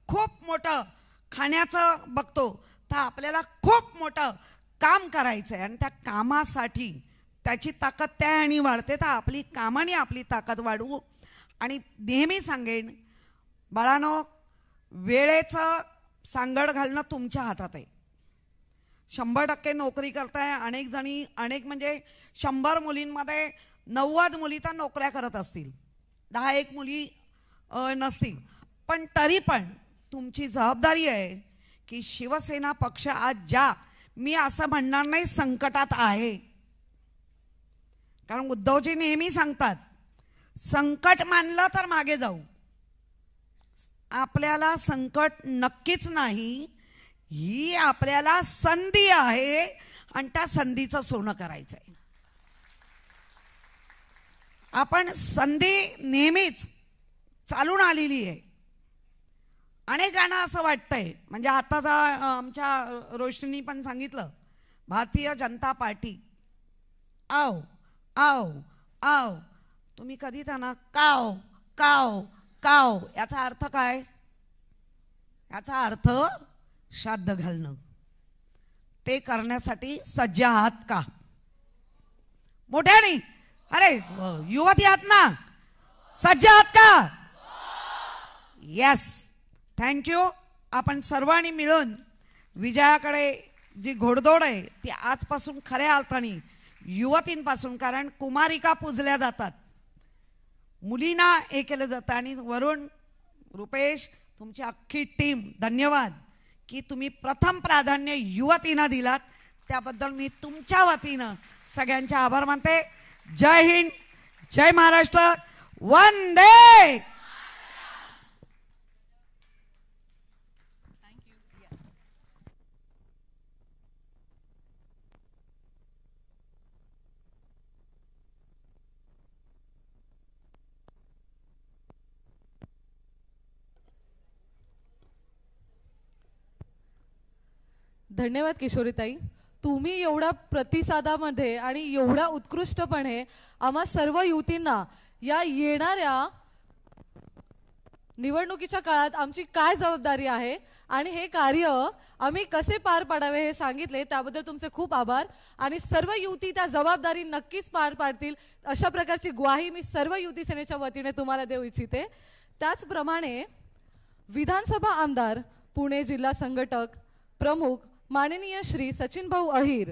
खूप मोठं खाण्याचं बघतो, तर आपल्याला खूप मोठं काम करायचं आहे आणि त्या कामासाठी त्याची ताकद त्या आणि वाढते. तर आपली कामाने आपली ताकद वाढवू. आणि नेहमी सांगेन बाळांनो, वेळेचं सांगड घालणं तुमच्या हातात आहे. 100% नोकरी करताय, अनेक जणी, अनेक म्हणजे 100 मुलींमध्ये 90 मुली तर नोकऱ्या करत असतील, 10-1 मुली नसतील, पण तरी पण तुमची जबाबदारी आहे की शिवसेना पक्ष आज ज्या, मी असं म्हणणार नाही संकटात आहे, कारण उद्धवजी नेहमी सांगतात संकट मानलं तर मागे जाऊ. आपल्याला संकट नक्कीच नाही, ही आपल्याला संधी आहे आणि त्या संधीचं सोनं करायचंय. आपण संधी नेहमीच चालून आलेली आहे. अनेकांना असं वाटतंय, म्हणजे आताचा आमच्या रोशनी पण सांगितलं, भारतीय जनता पार्टी आओ आओ आओ, तुम्ही कधी त्यांना काव काव काव, याचा अर्थ काय? याचा अर्थ श्राद्ध घालणं. ते करण्यासाठी सज्ज आहात का? मोठ्याने अरे युवती आहात ना, सज्ज आहात का? Yes, thank you. आपण सर्वांनी मिळून विजयाकडे जी घोडदौड आहे ती आजपासून खऱ्या अर्थाने युवतींपासून, कारण कुमारिका पूजल्या जातात, मुलींना हे केलं जातं. आणि वरुण, रुपेश, तुमची अख्खी टीम, धन्यवाद की तुम्ही प्रथम प्राधान्य युवतींना दिलात. त्याबद्दल मी तुमच्या वतीनं सगळ्यांचे आभार मानते. जय हिंद, जय महाराष्ट्र, वंदे. धन्यवाद किशोरीताई. तुम्ही एवढ्या प्रतिसादामध्ये आणि एवढ्या उत्कृष्टपणे आम्हा सर्व युवतींना या येणाऱ्या निवडणुकीच्या काळात आमची काय जबाबदारी आहे आणि हे कार्य आम्ही कसे पार पाडावे हे सांगितले, त्याबद्दल तुमचे खूप आभार. आणि सर्व युवती त्या जबाबदारी नक्कीच पार पाडतील अशा प्रकारची ग्वाही मी सर्व युवती सेनेच्या वतीने तुम्हाला देऊ इच्छिते. त्याचप्रमाणे विधानसभा आमदार, पुणे जिल्हा संघटक प्रमुख माननीय श्री सचिन भाऊ अहिर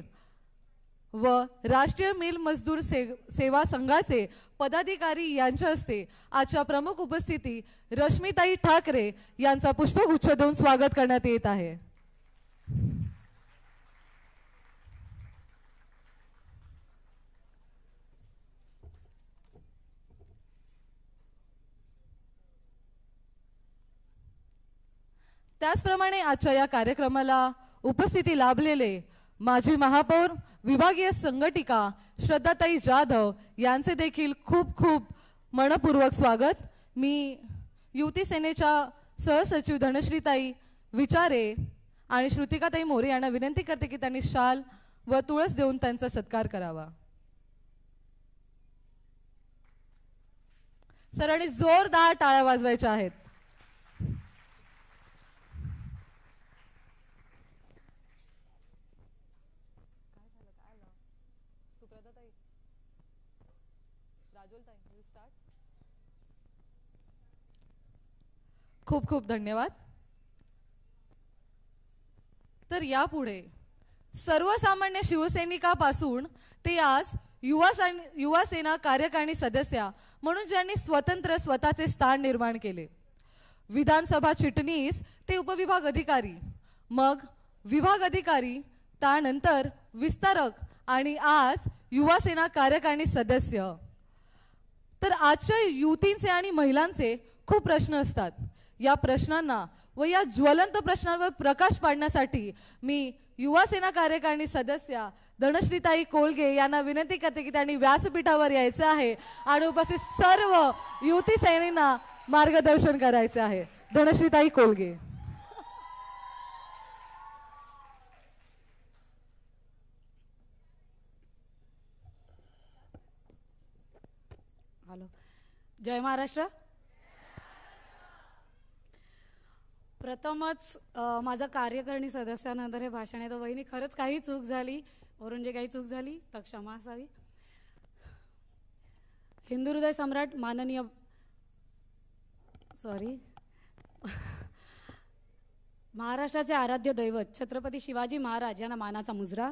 व राष्ट्रीय मिल मजदूर सेवा संघाचे पदाधिकारी यांच्या हस्ते आजच्या प्रमुख उपस्थिती रश्मीताई ठाकरे यांचा पुष्पगुच्छ देऊन स्वागत करण्यात येत आहे. त्याचप्रमाणे आजच्या या कार्यक्रमाला उपस्थिती लाभलेले माजी महापौर, विभागीय संघटिका श्रद्धाताई जाधव यांचे देखील खूप खूप मनपूर्वक स्वागत. मी युवती सेनेच्या सहसचिव धनश्रीताई विचारे आणि श्रुतिकाताई मोरे यांना विनंती करते की त्यांनी शाल व तुळस देऊन त्यांचा सत्कार करावा. सर्वांनी जोरदार टाळ्या वाजवायच्या आहेत. खूप खूप धन्यवाद. तर यापुढे सर्वसामान्य शिवसैनिकापासून ते आज युवा सेना कार्यकारिणी सदस्य म्हणून ज्यांनी स्वतंत्र स्वतःचे स्थान निर्माण केले, विधानसभा चिटणीस ते उपविभाग अधिकारी, मग विभाग अधिकारी, त्यानंतर विस्तारक आणि आज युवा सेना कार्यकारिणी सदस्य. तर आजच्या युवतींचे आणि महिलांचे खूप प्रश्न असतात. या प्रश्नांना व या ज्वलंत प्रश्नांवर प्रकाश पाडण्यासाठी मी युवा सेना कार्यकारिणी सदस्य धनश्रीताई कोलगे यांना विनंती करते की त्यांनी व्यासपीठावर यायचं आहे आणि उपस्थित सर्व युवती सैनिकांना मार्गदर्शन करायचे आहे. धनश्रीताई कोलगे. हॅलो, जय महाराष्ट्र. प्रथमच माझा कार्यकारिणी सदस्यानंतर हे भाषण आहे. तर वहिनी खरंच काही चूक झाली, वरून जे काही चूक झाली तर क्षमा असावी. हिंदू हृदय सम्राट माननीय महाराष्ट्राचे आराध्य दैवत छत्रपती शिवाजी महाराज यांना मानाचा मुजरा.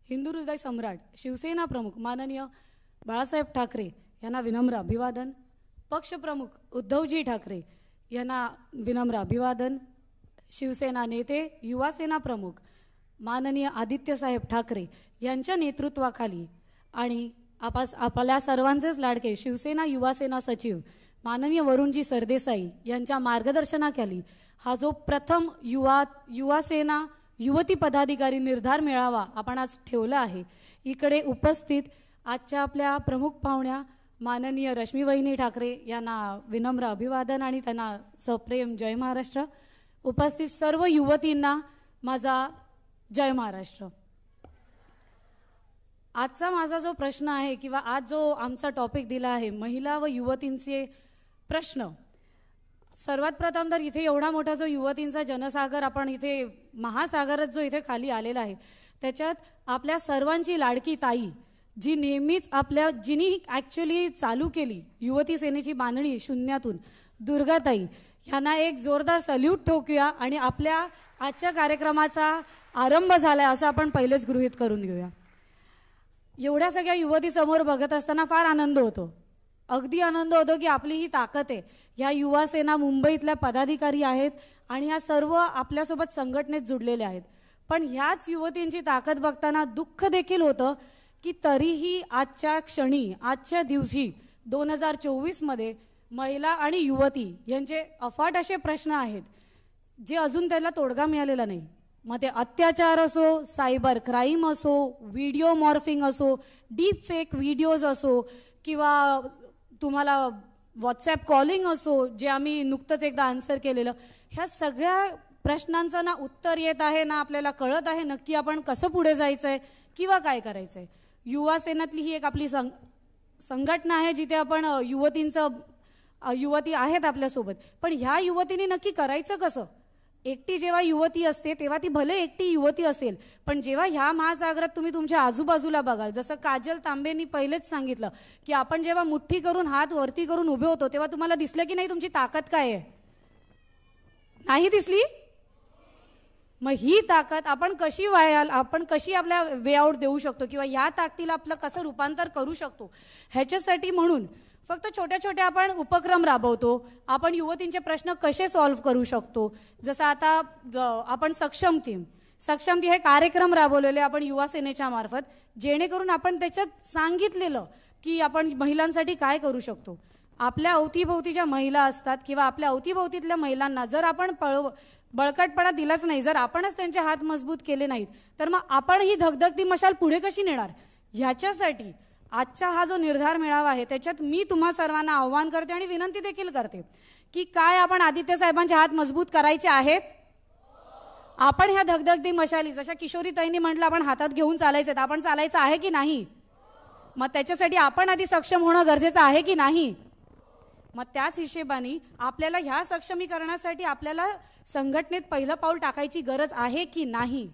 हिंदू हृदय सम्राट शिवसेना प्रमुख माननीय बाळासाहेब ठाकरे यांना विनम्र अभिवादन. पक्षप्रमुख उद्धवजी ठाकरे यांना विनम्र अभिवादन. शिवसेना नेते युवा सेना प्रमुख माननीय आदित्यसाहेब ठाकरे यांच्या नेतृत्वाखाली आणि आपल्या सर्वांचेच लाडके शिवसेना युवा सेना सचिव माननीय वरुणजी सरदेसाई यांच्या मार्गदर्शनाखाली हा जो प्रथम युवा सेना युवती पदाधिकारी निर्धार मेळावा आपण आज ठेवला आहे. इकडे उपस्थित आजच्या आपल्या प्रमुख पाहुण्या माननीय रश्मी वहिनी ठाकरे यांना विनम्र अभिवादन आणि त्यांना सप्रेम जय महाराष्ट्र. उपस्थित सर्व युवतींना माझा जय महाराष्ट्र. आजचा माझा जो प्रश्न आहे किंवा आज जो आमचा टॉपिक दिला आहे महिला व युवतींचे प्रश्न. सर्वात प्रथम तर इथे एवढा मोठा जो युवतींचा जनसागर आपण इथे महासागरच जो इथे खाली आलेला आहे त्याच्यात आपल्या सर्वांची लाडकी ताई जी नेहमीच जिनी ॲक्च्युली चालू केली युवती सेनेची बांधणी शून्यातून दुर्गाताई यांना एक जोरदार सल्यूट ठोकूया आणि आपल्या आजच्या कार्यक्रमाचा आरंभ झालाय असं आपण पहिलेच गृहीत करून घेऊया. एवढ्या सगळ्या युवती समोर बघत असताना फार आनंद होतो. अगदी आनंद होतो की आपली ही ताकद आहे. ह्या युवा सेना मुंबईतल्या पदाधिकारी आहेत आणि ह्या सर्व आपल्यासोबत संघटनेत जुडलेल्या आहेत. पण ह्याच युवतींची ताकद बघताना दुःख देखील होतं की तरीही आजच्या क्षणी आजच्या दिवशी 2024 महिला आणि युवती यांचे अफाट असे प्रश्न आहेत जे अजून त्याला तोडगा मिळालेला नाही. मग ते अत्याचार असो, सायबर क्राईम असो, व्हिडिओ मॉर्फिंग असो, डीप फेक व्हिडिओज असो किंवा तुम्हाला व्हॉट्सॲप कॉलिंग असो जे आम्ही नुकतंच एकदा आन्सर केलेलं. ह्या सगळ्या प्रश्नांचं ना उत्तर येत आहे ना आपल्याला कळत आहे नक्की आपण कसं पुढे जायचं आहे किंवा काय करायचं आहे. युवा सेनेतली ही एक आपली संघटना आहे जिथे आपण युवती आहेत आपल्यासोबत. पण ह्या युवतींनी नक्की करायचं कसं. एकटी जेव्हा युवती असते तेव्हा ती भले एकटी युवती असेल पण जेव्हा ह्या महासागरात तुम्ही तुमच्या आजूबाजूला बघाल जसं काजल तांबेंनी पहिलेच सांगितलं की आपण जेव्हा मुठ्ठी करून हात वरती करून उभे होतो तेव्हा तुम्हाला दिसलं की नाही तुमची ताकद काय आहे. नाही दिसली. मग ही ताकद आपण कशी आपल्या वे आउट देऊ शकतो किंवा ह्या ताकदीला आपलं कसं रूपांतर करू शकतो ह्याच्यासाठी म्हणून फक्त छोट्या छोट्या आपण उपक्रम राबवतो. आपण युवतींचे प्रश्न कसे सॉल्व्ह करू शकतो. जसं आता आपण सक्षम टीम हे कार्यक्रम राबवलेले आपण युवा सेनेच्या मार्फत जेणेकरून आपण त्याच्यात सांगितलेलं की आपण महिलांसाठी काय करू शकतो. आपल्या अवतीभोवतीच्या महिला असतात किंवा आपल्या अवतीभोवतीतल्या महिलांना जर आपण बळकटपणा दिलाच नाही, जर आपणच त्यांचे हात मजबूत केले नाहीत तर मग आपण ही धगधगती मशाल पुढे कशी नेणार. ह्याच्यासाठी आजचा हा जो निर्धार मेळावा आहे त्याच्यात मी तुम्हा सर्वांना आव्हान करते आणि विनंती देखील करते की काय आपण आदित्य साहेबांचे हात मजबूत करायचे आहेत. आपण ह्या धगधगती मशाली जशा किशोरीताईंनी म्हटलं आपण हातात घेऊन चालायचे तर आपण चालायचं आहे की नाही. मग त्याच्यासाठी आपण आधी सक्षम होणं गरजेचं आहे की नाही. मग त्याच हिशेबाने आपल्याला ह्या सक्षमीकरणासाठी आपल्याला संघटनेत पहिलं पाऊल टाकायची गरज आहे की नाही.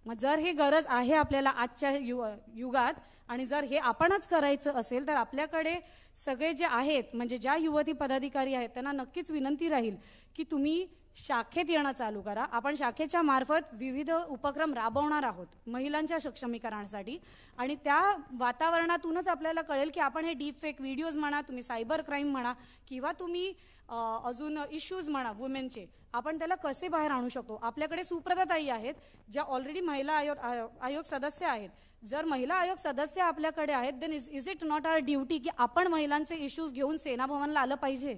मग जर हे गरज आहे आपल्याला आजच्या युगात आणि जर हे आपणच करायचं असेल तर आपल्याकडे सगळे जे आहेत म्हणजे ज्या युवती पदाधिकारी आहेत त्यांना नक्कीच विनंती राहील की तुम्ही शाखेत येणं चालू करा. आपण शाखेच्या मार्फत विविध उपक्रम राबवणार आहोत महिलांच्या सक्षमीकरणासाठी आणि त्या वातावरणातूनच आपल्याला कळेल की आपण हे डीप फेक व्हिडिओज म्हणा, तुम्ही सायबर क्राईम म्हणा किंवा तुम्ही अजून इश्यूज म्हणा वुमेनचे, आपण त्याला कसे बाहेर आणू शकतो. आपल्याकडे सुप्रताताई आहेत ज्या ऑलरेडी महिला आयोग सदस्य आहेत. जर महिला आयोग सदस्य आपल्याकडे आहेत then is it not our duty की आपण महिलांचे इश्यूज घेऊन सेना भवनला आलं पाहिजे.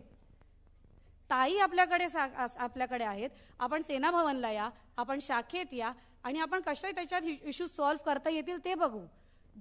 ताई आपल्याकडे आहेत, आपण सेना भवनला या, आपण शाखेत या आणि आपण कशा त्याच्यात इश्यूज सॉल्व्ह करता येतील ते बघू.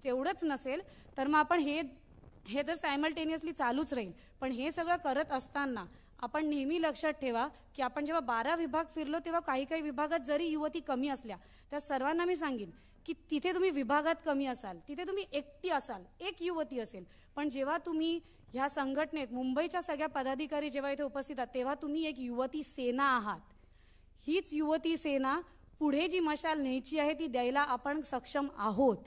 तेवढंच नसेल तर मग आपण हे तर सायमल्टेनियसली चालूच राहील. पण हे सगळं करत असताना आपण नेहमी लक्षात ठेवा की आपण जेव्हा 12 विभाग फिरलो तेव्हा काही विभागात जरी युवती कमी असल्या त्या सर्वांना मी सांगेन की तिथे तुम्ही विभागात कमी असाल, तिथे तुम्ही एकटी असाल, एक युवती असेल, पण जेव्हा तुम्ही ह्या संघटनेत मुंबईच्या सगळ्या पदाधिकारी जेव्हा इथे उपस्थित आहात तेव्हा तुम्ही एक युवती सेना आहात. हीच युवती सेना पुढे जी मशाल न्यायची आहे ती द्यायला आपण सक्षम आहोत.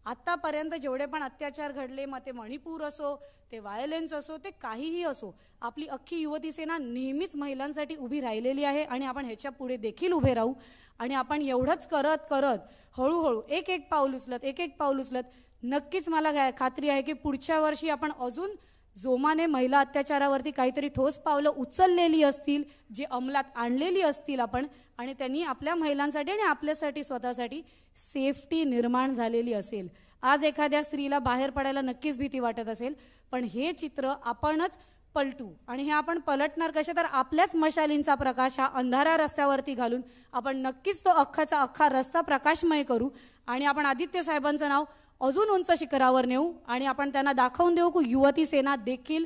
आत्तापर्यंत जेवढे पण अत्याचार घडले, मग ते मणिपूर असो, ते व्हायलेन्स असो, ते काहीही असो, आपली अख्खी युवती सेना नेहमीच महिलांसाठी उभी राहिलेली आहे आणि आपण ह्याच्या पुढे देखील उभे राहू. आणि आपण एवढंच करत करत हळूहळू एक एक पाऊल उचलत नक्कीच मला खात्री आहे की पुढच्या वर्षी आपण अजून जोमाने महिला अत्याचारावरती काहीतरी ठोस पावलं उचललेली असतील, जे अंमलात आणलेली असतील आपण, आणि त्यांनी आपल्या महिलांसाठी आणि आपल्यासाठी स्वतःसाठी सेफ्टी निर्माण झालेली असेल. आज एखाद्या स्त्रीला बाहेर पडायला नक्कीच भीती वाटत असेल, पण हे चित्र आपणच पलटू. आणि हे आपण पलटणार कसे, तर आपल्याच मशालींचा प्रकाश हा अंधाऱ्या रस्त्यावरती घालून आपण नक्कीच तो अख्खाचा अख्खा रस्ता प्रकाशमय करू. आणि आपण आदित्य साहेबांचं नाव अजून उंच शिखरावर नेऊ आणि आपण त्यांना दाखवून देऊ की युवती सेना देखील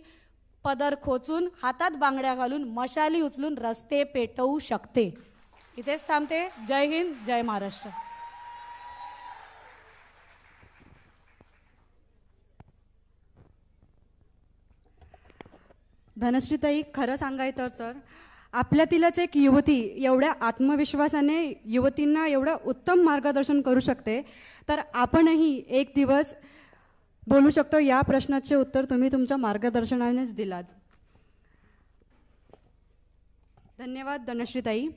पदर खोचून, हातात बांगड्या घालून, मशाली उचलून रस्ते पेटवू शकते. इथेच थांबते. जय हिंद, जय महाराष्ट्र. धनश्रीताई, खरं सांगायचं तर आपल्यातीलच एक युवती एवढ्या आत्मविश्वासाने युवतींना एवढं उत्तम मार्गदर्शन करू शकते, तर आपणही एक दिवस बोलू शकतो. या प्रश्नाचे उत्तर तुम्ही तुमच्या मार्गदर्शनानेच दिलात. धन्यवाद धनश्रीताई.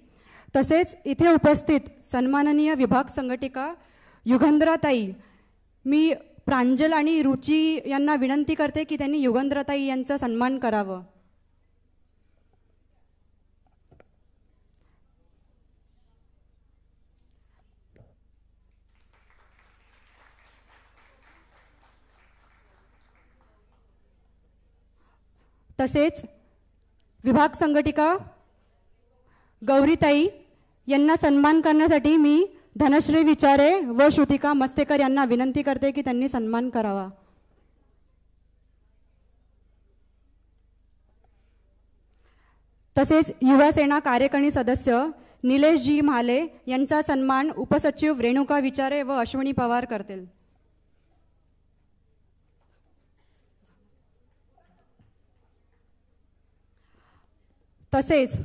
तसेच इथे उपस्थित सन्माननीय विभाग संघटिका युगंधराताई, मी प्रांजल आणि रुची यांना विनंती करते की त्यांनी युगंधराताई यांचा सन्मान करावं. तसेच विभाग संघटिका गौरीताई यांना सन्मान करण्यासाठी मी धनश्री विचारे व श्रुतिका मस्तेकर यांना विनंती करते की त्यांनी सन्मान करावा. तसेच युवा सेना कार्यकारिणी सदस्य निलेश जी म्हाले यांचा सन्मान उपसचिव रेणुका विचारे व अश्विनी पवार करतील. तसेच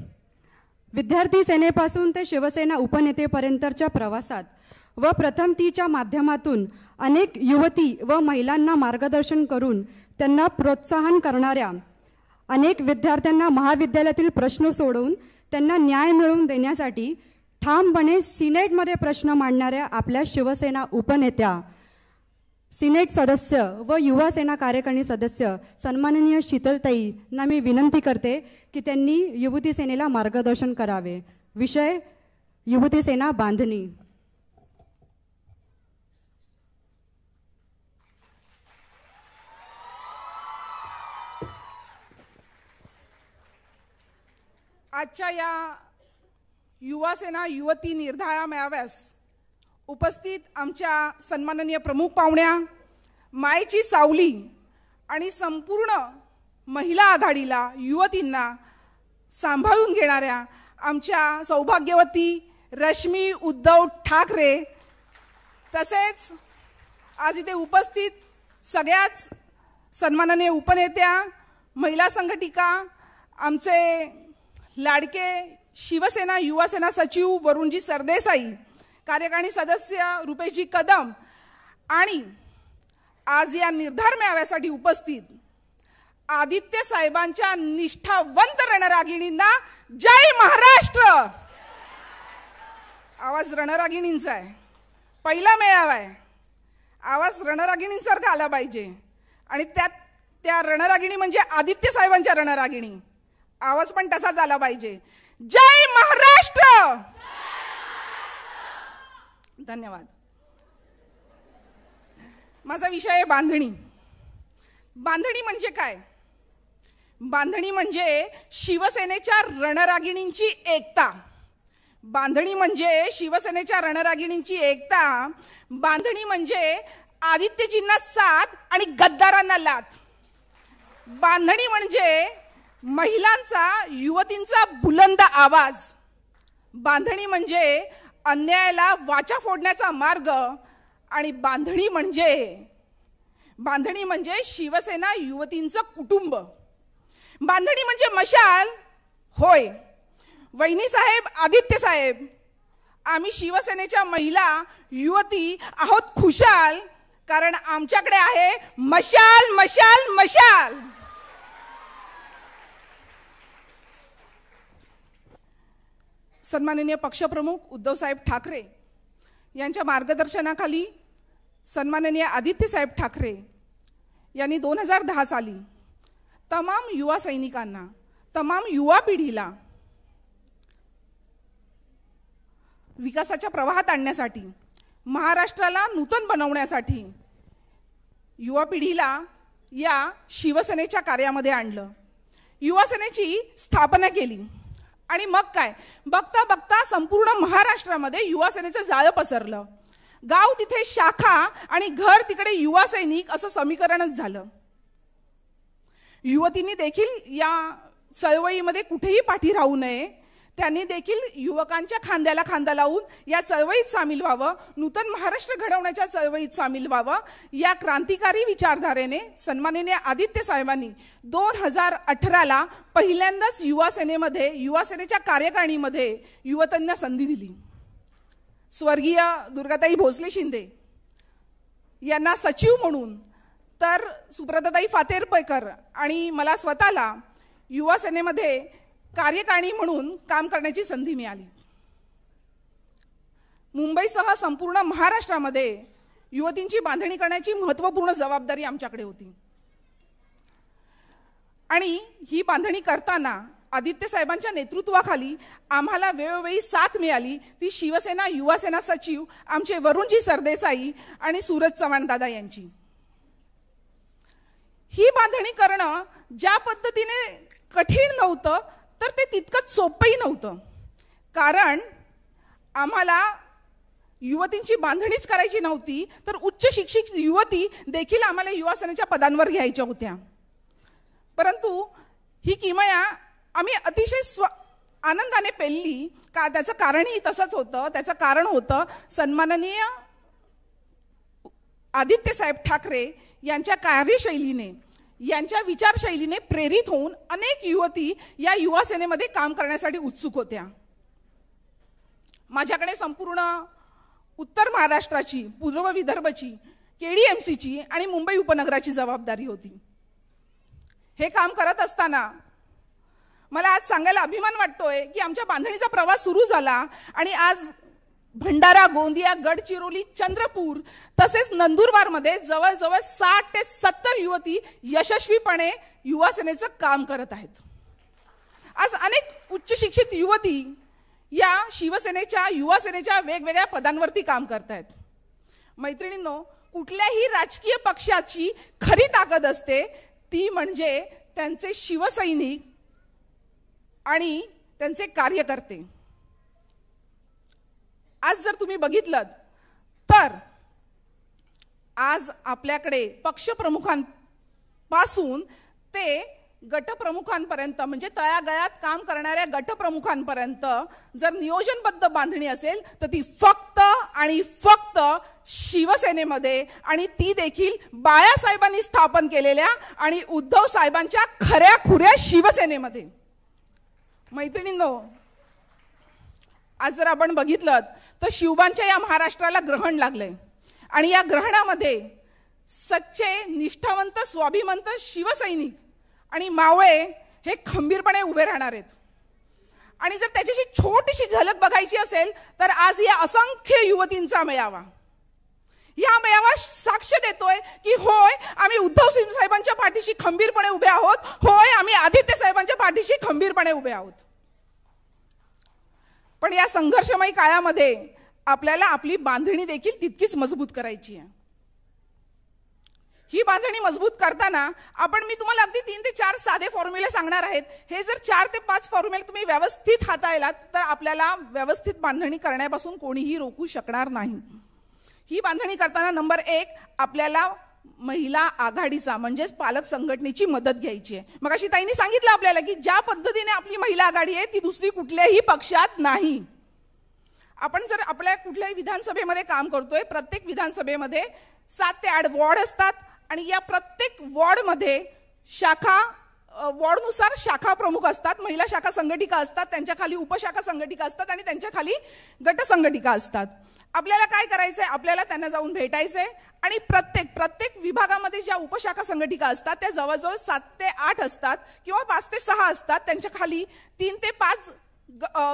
विद्यार्थी सेनेपासून ते शिवसेना उपनेतेपर्यंतच्या प्रवासात व प्रथमतीच्या माध्यमातून अनेक युवती व महिलांना मार्गदर्शन करून त्यांना प्रोत्साहन करणाऱ्या, अनेक विद्यार्थ्यांना महाविद्यालयातील प्रश्न सोडवून त्यांना न्याय मिळवून देण्यासाठी ठामपणे सिनेटमध्ये प्रश्न मांडणाऱ्या आपल्या शिवसेना उपनेत्या, सिनेट सदस्य व युवा सेना कार्यकारिणी सदस्य सन्माननीय शीतलताईंना मी विनंती करते की त्यांनी युवती सेनेला मार्गदर्शन करावे. विषय युवती सेना बांधणी. आजच्या या युवा सेना युवती निर्धार मेळाव्यास उपस्थित आमच्या सन्माननीय प्रमुख पाहुण्या, मायेची सावली आणि संपूर्ण महिला आघाडीला, युवतींना सांभाळून घेणाऱ्या आमच्या सौभाग्यवती रश्मी उद्धव ठाकरे, तसेच आज इथे उपस्थित सगळ्याच सन्माननीय उपनेत्या, महिला संघटिका, आमचे लाडके शिवसेना युवा सेना सचिव वरुणजी सरदेसाई, कार्यकारिणी सदस्य रुपेशजी कदम आणि आज या निर्धार मेळाव्यासाठी उपस्थित आदित्य साहेबांच्या निष्ठावंत रणरागिणींना जय महाराष्ट्र. आवाज रणरागिणींचा आहे, पहिला मेळावा आहे, आवाज रणरागिणींसारखा आला पाहिजे. आणि त्या रणरागिणी म्हणजे आदित्य साहेबांच्या रणरागिणी, आवाज पण तसाच आला पाहिजे. जय महाराष्ट्र. धन्यवाद. माझा विषय आहे बांधणी. बांधणी म्हणजे काय? बांधणी म्हणजे शिवसेनेच्या रणरागिणींची एकता. बांधणी म्हणजे शिवसेनेच्या रणरागिणींची एकता. बांधणी म्हणजे आदित्यजींना साथ आणि गद्दारांना लाथ. बांधणी म्हणजे महिलांचा, युवतींचा बुलंद आवाज. बांधणी म्हणजे अन्यायाला वाचा फोडण्याचा मार्ग आणि बांधणी म्हणजे शिवसेना युवतींचं कुटुंब. बांधणी म्हणजे मशाल. होय वहिनी साहेब, आदित्य साहेब, आम्ही शिवसेनेच्या महिला युवती आहोत खुशाल, कारण आमच्याकडे आहे मशाल मशाल मशाल. सन्माननीय पक्षप्रमुख उद्धवसाहेब ठाकरे यांच्या मार्गदर्शनाखाली सन्माननीय आदित्य साहेब ठाकरे यांनी 2010 साली तमाम युवा सैनिकांना, तमाम युवा पिढीला विकासाच्या प्रवाहात आणण्यासाठी, महाराष्ट्राला नूतन बनवण्यासाठी युवा पिढीला या शिवसेनेच्या कार्यामध्ये आणलं. युवासेनेची स्थापना केली आणि मग काय, बघता बघता संपूर्ण महाराष्ट्रामध्ये युवासेनेचं जाळं पसरलं. गाव तिथे शाखा आणि घर तिकडे युवा सैनिक असं समीकरणच झालं. युवतींनी देखील या चळवळीमध्ये कुठेही पाठी राहू नये, त्यांनी देखील युवकांच्या खांद्याला खांदा लावून या चळवळीत सामील व्हावं, नूतन महाराष्ट्र घडवण्याच्या चळवळीत सामील व्हावं. या क्रांतिकारी विचारधारेने सन्माननीय आदित्य साहेबांनी 2018ला पहिल्यांदाच युवासेनेच्या कार्यकारिणीमध्ये युवतींना संधी दिली. स्वर्गीय दुर्गाताई भोसले शिंदे यांना सचिव म्हणून, तर सुप्रताताई फातेरपेकर आणि मला स्वतःला युवासेनेमध्ये कार्यकारिणी म्हणून काम करण्याची संधी मिळाली. मुंबईसह संपूर्ण महाराष्ट्रामध्ये युवतींची बांधणी करण्याची महत्त्वपूर्ण जबाबदारी आमच्याकडे होती. आणि ही बांधणी करताना आदित्य साहेबांच्या नेतृत्वाखाली आम्हाला वेळोवेळी साथ मिळाली ती शिवसेना युवासेना सचिव आमचे वरुणजी सरदेसाई आणि सूरज चव्हाण दादा यांची. ही बांधणी करणं ज्या पद्धतीने कठीण नव्हतं तर ते तितकंच सोपंही नव्हतं, कारण आम्हाला युवतींची बांधणीच करायची नव्हती, तर उच्च शिक्षित युवती देखील आम्हाला युवासेनेच्या पदांवर घ्यायच्या होत्या. परंतु ही किमया आम्ही अतिशय आनंदाने पेलली. त्याचं कारणही तसंच होतं. त्याचं कारण होतं सन्माननीय आदित्य साहेब ठाकरे यांच्या कार्यशैलीने, यांच्या विचारशैलीने प्रेरित होऊन अनेक युवती या युवासेनेमध्ये काम करण्यासाठी उत्सुक होत्या. माझ्याकडे संपूर्ण उत्तर महाराष्ट्राची, पूर्व विदर्भची, KDMCची आणि मुंबई उपनगराची जबाबदारी होती. हे काम करत असताना मला आज सांगायला अभिमान वाटतोय की आमच्या बांधणीचा प्रवास सुरू झाला आणि आज भंडारा, गोंदिया, गडचिरोली, चंद्रपूर तसेच नंदुरबारमध्ये जवळजवळ 60 ते 70 युवती यशस्वीपणे युवासेनेचं काम करत आहेत. आज अनेक उच्च शिक्षित युवती या शिवसेनेच्या युवासेनेच्या वेगवेगळ्या पदांवरती काम करत आहेत. मैत्रिणींनो, कुठल्याही राजकीय पक्षाची खरी ताकद असते ती म्हणजे त्यांचे शिवसैनिक आणि त्यांचे कार्यकर्ते. आज जर तुम्ही बघितलं तर आज आपल्याकडे पक्षप्रमुखांपासून ते गटप्रमुखांपर्यंत, म्हणजे तळागाळात काम करणाऱ्या गटप्रमुखांपर्यंत जर नियोजनबद्ध बांधणी असेल तर ती फक्त आणि फक्त शिवसेनेमध्ये, आणि ती देखील बाळासाहेबांनी स्थापन केलेल्या आणि उद्धव साहेबांच्या खऱ्या खुऱ्या शिवसेनेमध्ये. मैत्रिणींनो, आज जर आपण बघितलं तर शिवबांच्या या महाराष्ट्राला ग्रहण लागलंय आणि या ग्रहणामध्ये सच्चे, निष्ठावंत, स्वाभिमंत शिवसैनिक आणि मावळे हे खंबीरपणे उभे राहणार आहेत. आणि जर त्याच्याशी छोटीशी झलक बघायची असेल तर आज या असंख्य युवतींचा मेळावा, या मेळावा साक्ष देतोय की होय, आम्ही उद्धव साहेबांच्या पाठीशी खंबीरपणे उभे आहोत, होय, आम्ही आदित्य साहेबांच्या पाठीशी खंबीरपणे उभे आहोत. पण या संघर्षमयी काळामध्ये आपल्याला आपली बांधणी देखील तितकीच मजबूत करायची आहे. ही बांधणी मजबूत करताना मी तुम्हाला अगदी 3 ते 4 साधे फॉर्म्युले सांगणार आहेत. हे जर 4 ते 5 फॉर्म्युले तुम्ही व्यवस्थित हाताळलात तर आपल्याला व्यवस्थित बांधणी करण्यापासून कोणीही रोखू शकणार नाही. ही बांधणी करताना नंबर 1, आपल्याला महिला आघाडीचा म्हणजेच पालक संघटनेची मदत घ्यायची आहे. मग अशी ताईंनी सांगितलं आपल्याला की ज्या पद्धतीने आपली महिला आघाडी आहे ती दुसरी कुठल्याही पक्षात नाही. आपण जर आपल्या कुठल्याही विधानसभेमध्ये काम करतोय, प्रत्येक विधानसभेमध्ये 7 ते 8 वॉर्ड असतात आणि या प्रत्येक वॉर्डमध्ये वॉर्डनुसार शाखा प्रमुख असतात, महिला शाखा संघटिका असतात, त्यांच्या खाली उपशाखा संघटिका असतात आणि त्यांच्या खाली गट संघटिका असतात. आपल्याला काय करायचंय, आपल्याला त्यांना जाऊन भेटायचंय आणि प्रत्येक विभागामध्ये ज्या उपशाखा संघटिका असतात त्या जवळजवळ 7 ते 8 असतात किंवा 5 ते 6 असतात. त्यांच्या खाली 3 ते 5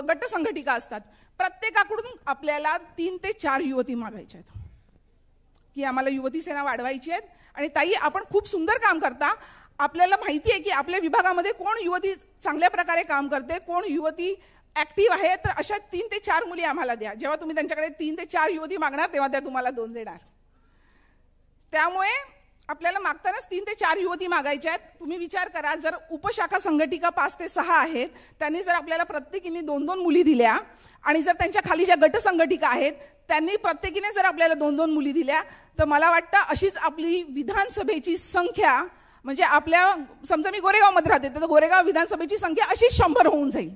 गट संघटिका असतात. प्रत्येकाकडून आपल्याला 3 ते 4 युवती मागायच्या आहेत की आम्हाला युवती सेना वाढवायची आहेत. आणि ताई, आपण खूप सुंदर काम करता. आपल्याला माहिती आहे की आपल्या विभागामध्ये कोण युवती चांगल्या प्रकारे काम करते, कोण युवती ऍक्टिव्ह आहे. तर अशा 3 ते 4 मुली आम्हाला द्या. जेव्हा तुम्ही त्यांच्याकडे 3 ते 4 युवती मागणार तेव्हा त्या तुम्हाला 2 देणार. त्यामुळे आपल्याला मागतानाच 3 ते 4 युवती मागायच्या आहेत. तुम्ही विचार करा, जर उपशाखा संघटिका 5 ते 6 आहेत, त्यांनी जर आपल्याला प्रत्येकीने 2-2 मुली दिल्या आणि जर त्यांच्या खाली ज्या गट संघटिका आहेत त्यांनी प्रत्येकीने जर आपल्याला 2-2 मुली दिल्या, तर मला वाटतं अशीच आपली विधानसभेची संख्या, म्हणजे आपल्या, समजा मी गोरेगावमध्ये राहते तर गोरेगाव विधानसभेची संख्या अशीच 100 होऊन जाईल.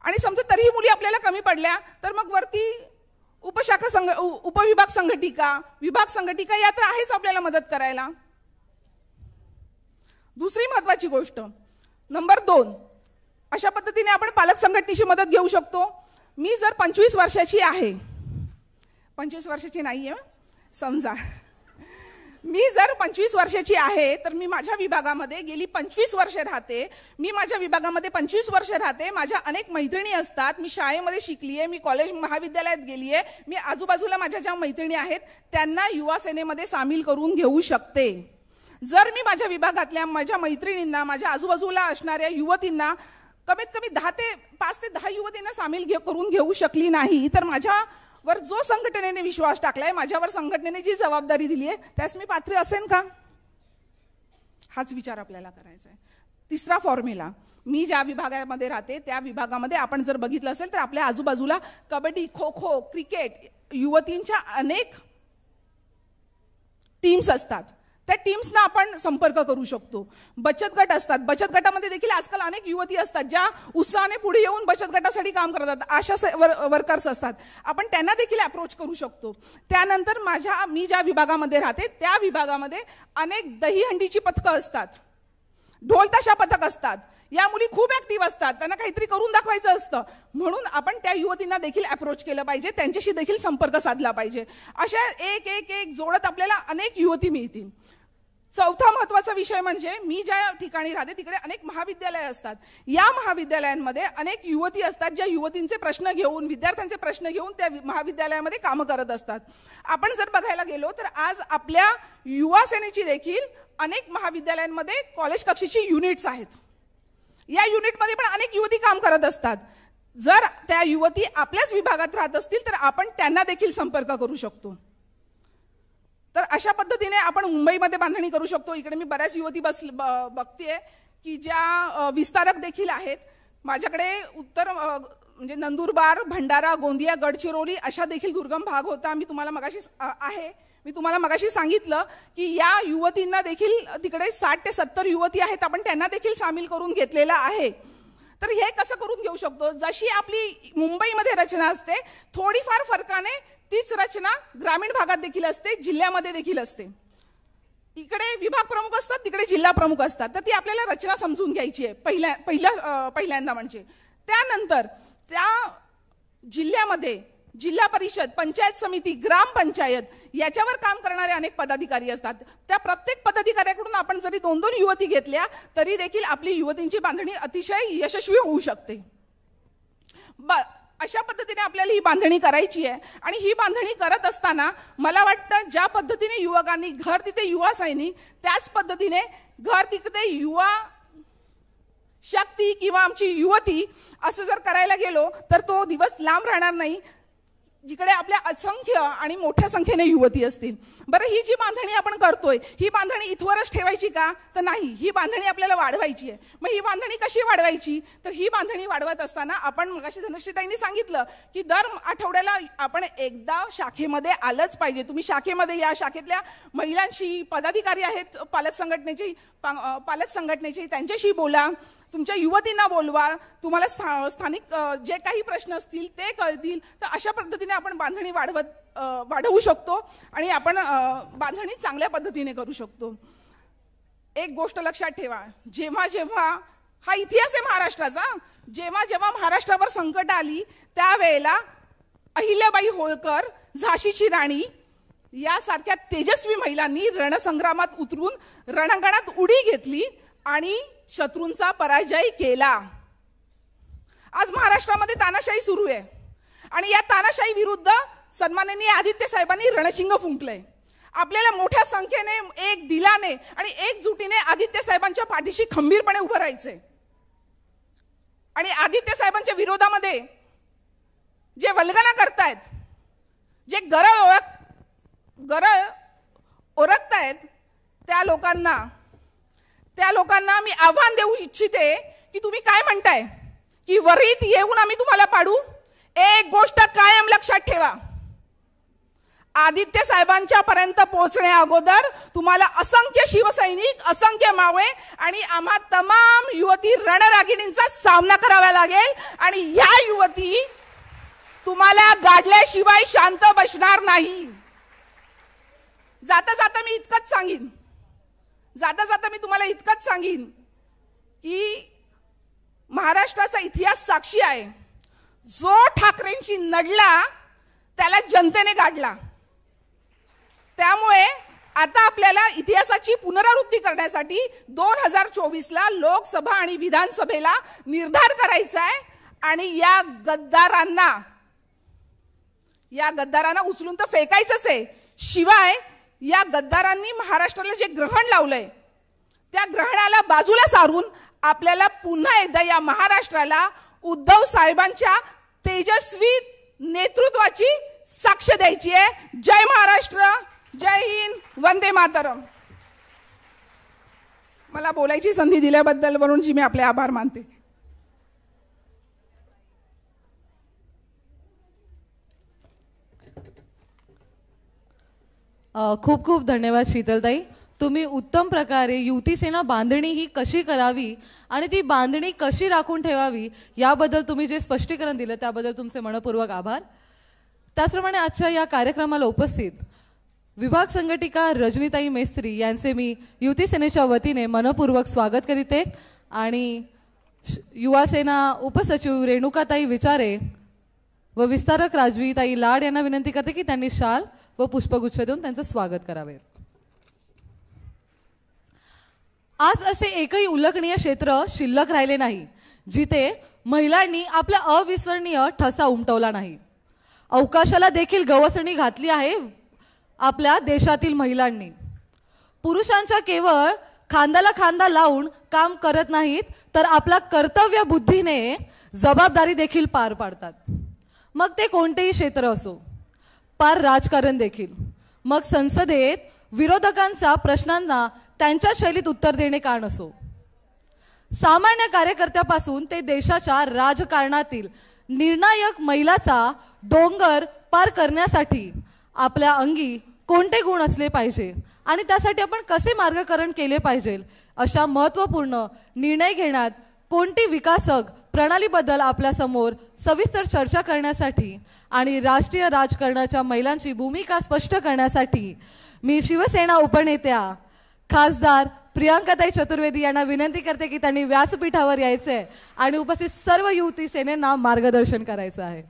आणि समजा तरीही मुली आपल्याला कमी पडल्या तर मग वरती उपविभाग संघटिका, विभाग संघटिका या तर आहेच आपल्याला मदत करायला. दुसरी महत्वाची गोष्ट, नंबर 2, अशा पद्धतीने आपण पालक संघटनेची मदत घेऊ शकतो. मी जर 25 वर्षाची आहे, 25 वर्षाची नाहीये समजा, मी जर 25 वर्षाची आहे तर मी माझ्या विभागामध्ये गेली 25 वर्षे राहते. माझ्या अनेक मैत्रिणी असतात. मी शाळेमध्ये शिकली आहे, मी कॉलेज महाविद्यालयात गेली आहे. मी आजूबाजूला माझ्या ज्या मैत्रिणी आहेत त्यांना युवा सेनेमध्ये सामील करून घेऊ शकते. जर मी माझ्या विभागातल्या माझ्या मैत्रिणींना, माझ्या आजूबाजूला असणाऱ्या युवतींना कमीत कमी 5 ते 10 युवतींना सामील करून घेऊ शकली नाही तर माझ्यावर जो संघटनेने विश्वास टाकलाय, माझ्यावर संघटनेने जी जबाबदारी दिली आहे त्यास मी पात्र असेन का? हाच विचार आपल्याला करायचा आहे. तिसरा फॉर्म्युला, मी ज्या विभागामध्ये राहते त्या विभागामध्ये आपण जर बघितलं असेल तर आपल्या आजूबाजूला कबड्डी, खो खो, क्रिकेट, युवतींच्या अनेक टीम्स असतात. त्या टीम्सना आपण संपर्क करू शकतो. बचत गट असतात, बचत गटामध्ये देखील आजकाल अनेक युवती असतात ज्या उत्साहाने पुढे येऊन बचत गटासाठी काम करतात. आशा वर्कर्स असतात, आपण त्यांना देखील अप्रोच करू शकतो. त्यानंतर मी ज्या विभागामध्ये राहते त्या विभागामध्ये अनेक दहीहंडीची पथकं असतात, ढोलताशा पथक असतात. या मुली खूप ऍक्टिव्ह असतात, त्यांना काहीतरी करून दाखवायचं असतं. म्हणून आपण त्या युवतींना देखील अप्रोच केलं पाहिजे, त्यांच्याशी देखील संपर्क साधला पाहिजे. अशा एक जोडत आपल्याला अनेक युवती मिळतील. चौथा महत्वाचा विषय म्हणजे मी ज्या ठिकाणी राहते तिकडे अनेक महाविद्यालय असतात. या महाविद्यालयांमध्ये अनेक युवती असतात ज्या युवतींचे प्रश्न घेऊन, विद्यार्थ्यांचे प्रश्न घेऊन त्या महाविद्यालयामध्ये कामं करत असतात. आपण जर बघायला गेलो तर आज आपल्या युवा सेनेची देखील अनेक महाविद्यालयांमध्ये कॉलेज कक्षेची युनिट्स आहेत. या युनिटमध्ये पण अनेक युवती काम करत असतात. जर त्या युवती आपल्याच विभागात राहत असतील तर आपण त्यांना देखील संपर्क करू शकतो. तर अशा पद्धतीने आपण मुंबईमध्ये बांधणी करू शकतो. इकडे मी बऱ्याच युवती बघतेय की ज्या विस्तारक देखील आहेत. माझ्याकडे उत्तर म्हणजे नंदुरबार, भंडारा, गोंदिया, गडचिरोली अशा देखील दुर्गम भाग होता. मी तुम्हाला मगाशी सांगितलं की या युवतींना देखील तिकडे 60 ते 70 युवती आहेत, आपण त्यांना देखील सामील करून घेतलेला आहे. तर हे कसं करून घेऊ शकतो? जशी आपली मुंबईमध्ये रचना असते थोडीफार फरकाने तीच रचना ग्रामीण भागात देखील असते, जिल्ह्यामध्ये देखील असते. इकडे विभाग प्रमुख असतात, तिकडे जिल्हा प्रमुख असतात. तर ती आपल्याला रचना समजून घ्यायची आहे पहिल्यांदा. म्हणजे त्यानंतर त्या जिल्ह्यामध्ये जिल्हा परिषद, पंचायत समिती, ग्रामपंचायत याच्यावर काम करणारे अनेक पदाधिकारी असतात. त्या प्रत्येक पदाधिकाऱ्याकडून आपण जरी 2-2 युवती घेतल्या तरी देखील आपली युवतींची बांधणी अतिशय यशस्वी होऊ शकते. अशा पद्धतीने आपल्याला ही बांधणी करायची आहे. आणि ही बांधणी करत असताना मला वाटतं ज्या पद्धतीने युवकांनी घर तिथे युवा सैनिक, त्याच पद्धतीने घर तिथे युवा शक्ती किंवा आमची युवती असं जर करायला गेलो तर तो दिवस लांब राहणार नाही जिकडे आपल्या असंख्य आणि मोठ्या संख्येने युवती असतील. बरं, ही जी बांधणी आपण करतोय ही बांधणी इथवरच ठेवायची का? तर नाही, ही बांधणी आपल्याला वाढवायची आहे. मग ही बांधणी कशी वाढवायची? तर ही बांधणी वाढवत असताना आपण मगाशी धनुश्रीताईंनी सांगितलं की दर आठवड्याला आपण एकदा शाखेमध्ये आलंच पाहिजे. तुम्ही शाखेमध्ये या, शाखेतल्या महिलांशी, पदाधिकारी आहेत पालक संघटनेचे त्यांच्याशी बोला. तुमच्या युवतींना बोलवा, तुम्हाला स्थानिक जे काही प्रश्न असतील ते कळतील. तर अशा पद्धतीने आपण बांधणी वाढवू शकतो आणि आपण बांधणी चांगल्या पद्धतीने करू शकतो. एक गोष्ट लक्षात ठेवा, जेव्हा जेव्हा हा इतिहास आहे महाराष्ट्राचा, जेव्हा जेव्हा महाराष्ट्रावर संकट आली त्यावेळेला अहिल्याबाई होळकर, झाशीची राणी यासारख्या तेजस्वी महिलांनी रणसंग्रामात उतरून रणांगणात उडी घेतली आणि शत्रूंचा पराजय केला. आज महाराष्ट्रामध्ये तानाशाही सुरू आहे आणि या तानाशाही विरुद्ध सन्माननीय आदित्य साहेबांनी रणशिंग फुंकलंय. आपल्याला मोठ्या संख्येने, एक दिलाने आणि एकजुटीने आदित्य साहेबांच्या पाठीशी खंबीरपणे उभं राहायचंय. आणि आदित्य साहेबांच्या विरोधामध्ये जे वल्गना करतायत, जे गरळ ओरखतायत, त्या लोकांना मी आव्हान देऊ इच्छिते की तुम्ही काय म्हणताय की वरीत येऊन आम्ही तुम्हाला पाडू. एक गोष्ट कायम लक्षात ठेवा, आदित्य साहेबांच्या पर्यंत पोहोचण्या अगोदर तुम्हाला असंख्य शिवसैनिक, असंख्य मावळे आणि आम्हा तमाम युवती रणरागिणींचा सामना करावा लागेल. आणि या युवती तुम्हाला गाडल्याशिवाय शांत बसणार नाही. जाता जाता मी तुम्हाला इतकंच सांगीन की महाराष्ट्राचा इतिहास साक्षी आहे, जो ठाकरेंशी नडला त्याला जनतेने गाडला. त्यामुळे आता आपल्याला इतिहासाची पुनरावृत्ती करण्यासाठी 2024ला लोकसभा आणि विधानसभेला निर्धार करायचा आहे आणि या गद्दारांना उचलून तर फेकायचंच आहे. शिवाय या गद्दारांनी महाराष्ट्राला जे ग्रहण लावलंय त्या ग्रहणाला बाजूला सारून आपल्याला पुन्हा एकदा या महाराष्ट्राला उद्धव साहेबांच्या तेजस्वी नेतृत्वाची साक्ष द्यायची आहे. जय महाराष्ट्र, जय हिंद, वंदे मातरम. मला बोलायची संधी दिल्याबद्दल वरुणजी मी आपले आभार मानते. खूप खूप धन्यवाद शीतलताई. तुम्ही उत्तम प्रकारे युवती सेना बांधणी ही कशी करावी आणि ती बांधणी कशी राखून ठेवावी याबद्दल तुम्ही जे स्पष्टीकरण दिलं त्याबद्दल तुमचे मनपूर्वक आभार. त्याचप्रमाणे आजच्या या कार्यक्रमाला उपस्थित विभाग संघटिका रजनीताई मेस्त्री यांचे मी युवती सेनेच्या वतीने मनपूर्वक स्वागत करीते आणि युवा सेना उपसचिव रेणुकाताई विचारे व विस्तारक राजवीताई लाड यांना विनंती करते की त्यांनी शाल व पुष्पगुच्छ देऊन त्यांचं स्वागत करावे. आज असे एकही उल्लेखनीय क्षेत्र शिल्लक राहिले नाही जिथे महिलांनी आपला अविस्मरणीय ठसा उमटवला नाही. अवकाशाला देखील गवसणी घातली आहे आपल्या देशातील महिलांनी. पुरुषांच्या केवळ खांद्याला खांदा लावून काम करत नाहीत तर आपला कर्तव्य बुद्धीने जबाबदारी देखील पार पाडतात. मग ते कोणतेही क्षेत्र असो, पार राजकारण देखील, मग संसदेत विरोधकांच्या प्रश्नांना त्यांच्या शैलीत उत्तर देणे का नसो. सामान्य कार्यकर्त्यापासून ते देशाच्या राजकारणातील निर्णायक महिलाचा डोंगर पार करण्यासाठी आपल्या अंगी कोणते गुण असले पाहिजे आणि त्यासाठी आपण कसे मार्गकरण केले पाहिजे अशा महत्त्वपूर्ण निर्णय घेण्यात कोणती विकासक प्रणालीबद्दल आपल्या समोर सविस्तर चर्चा करण्यासाठी आणि राष्ट्रीय राजकारणाच्या महिलांची भूमिका स्पष्ट करण्यासाठी मी शिवसेना उपनेत्या खासदार प्रियांकाताई चतुर्वेदी यांना विनंती करते की त्यांनी व्यासपीठावर यायचे आणि उपस्थित सर्व युवती सेनेना मार्गदर्शन करायचं आहे.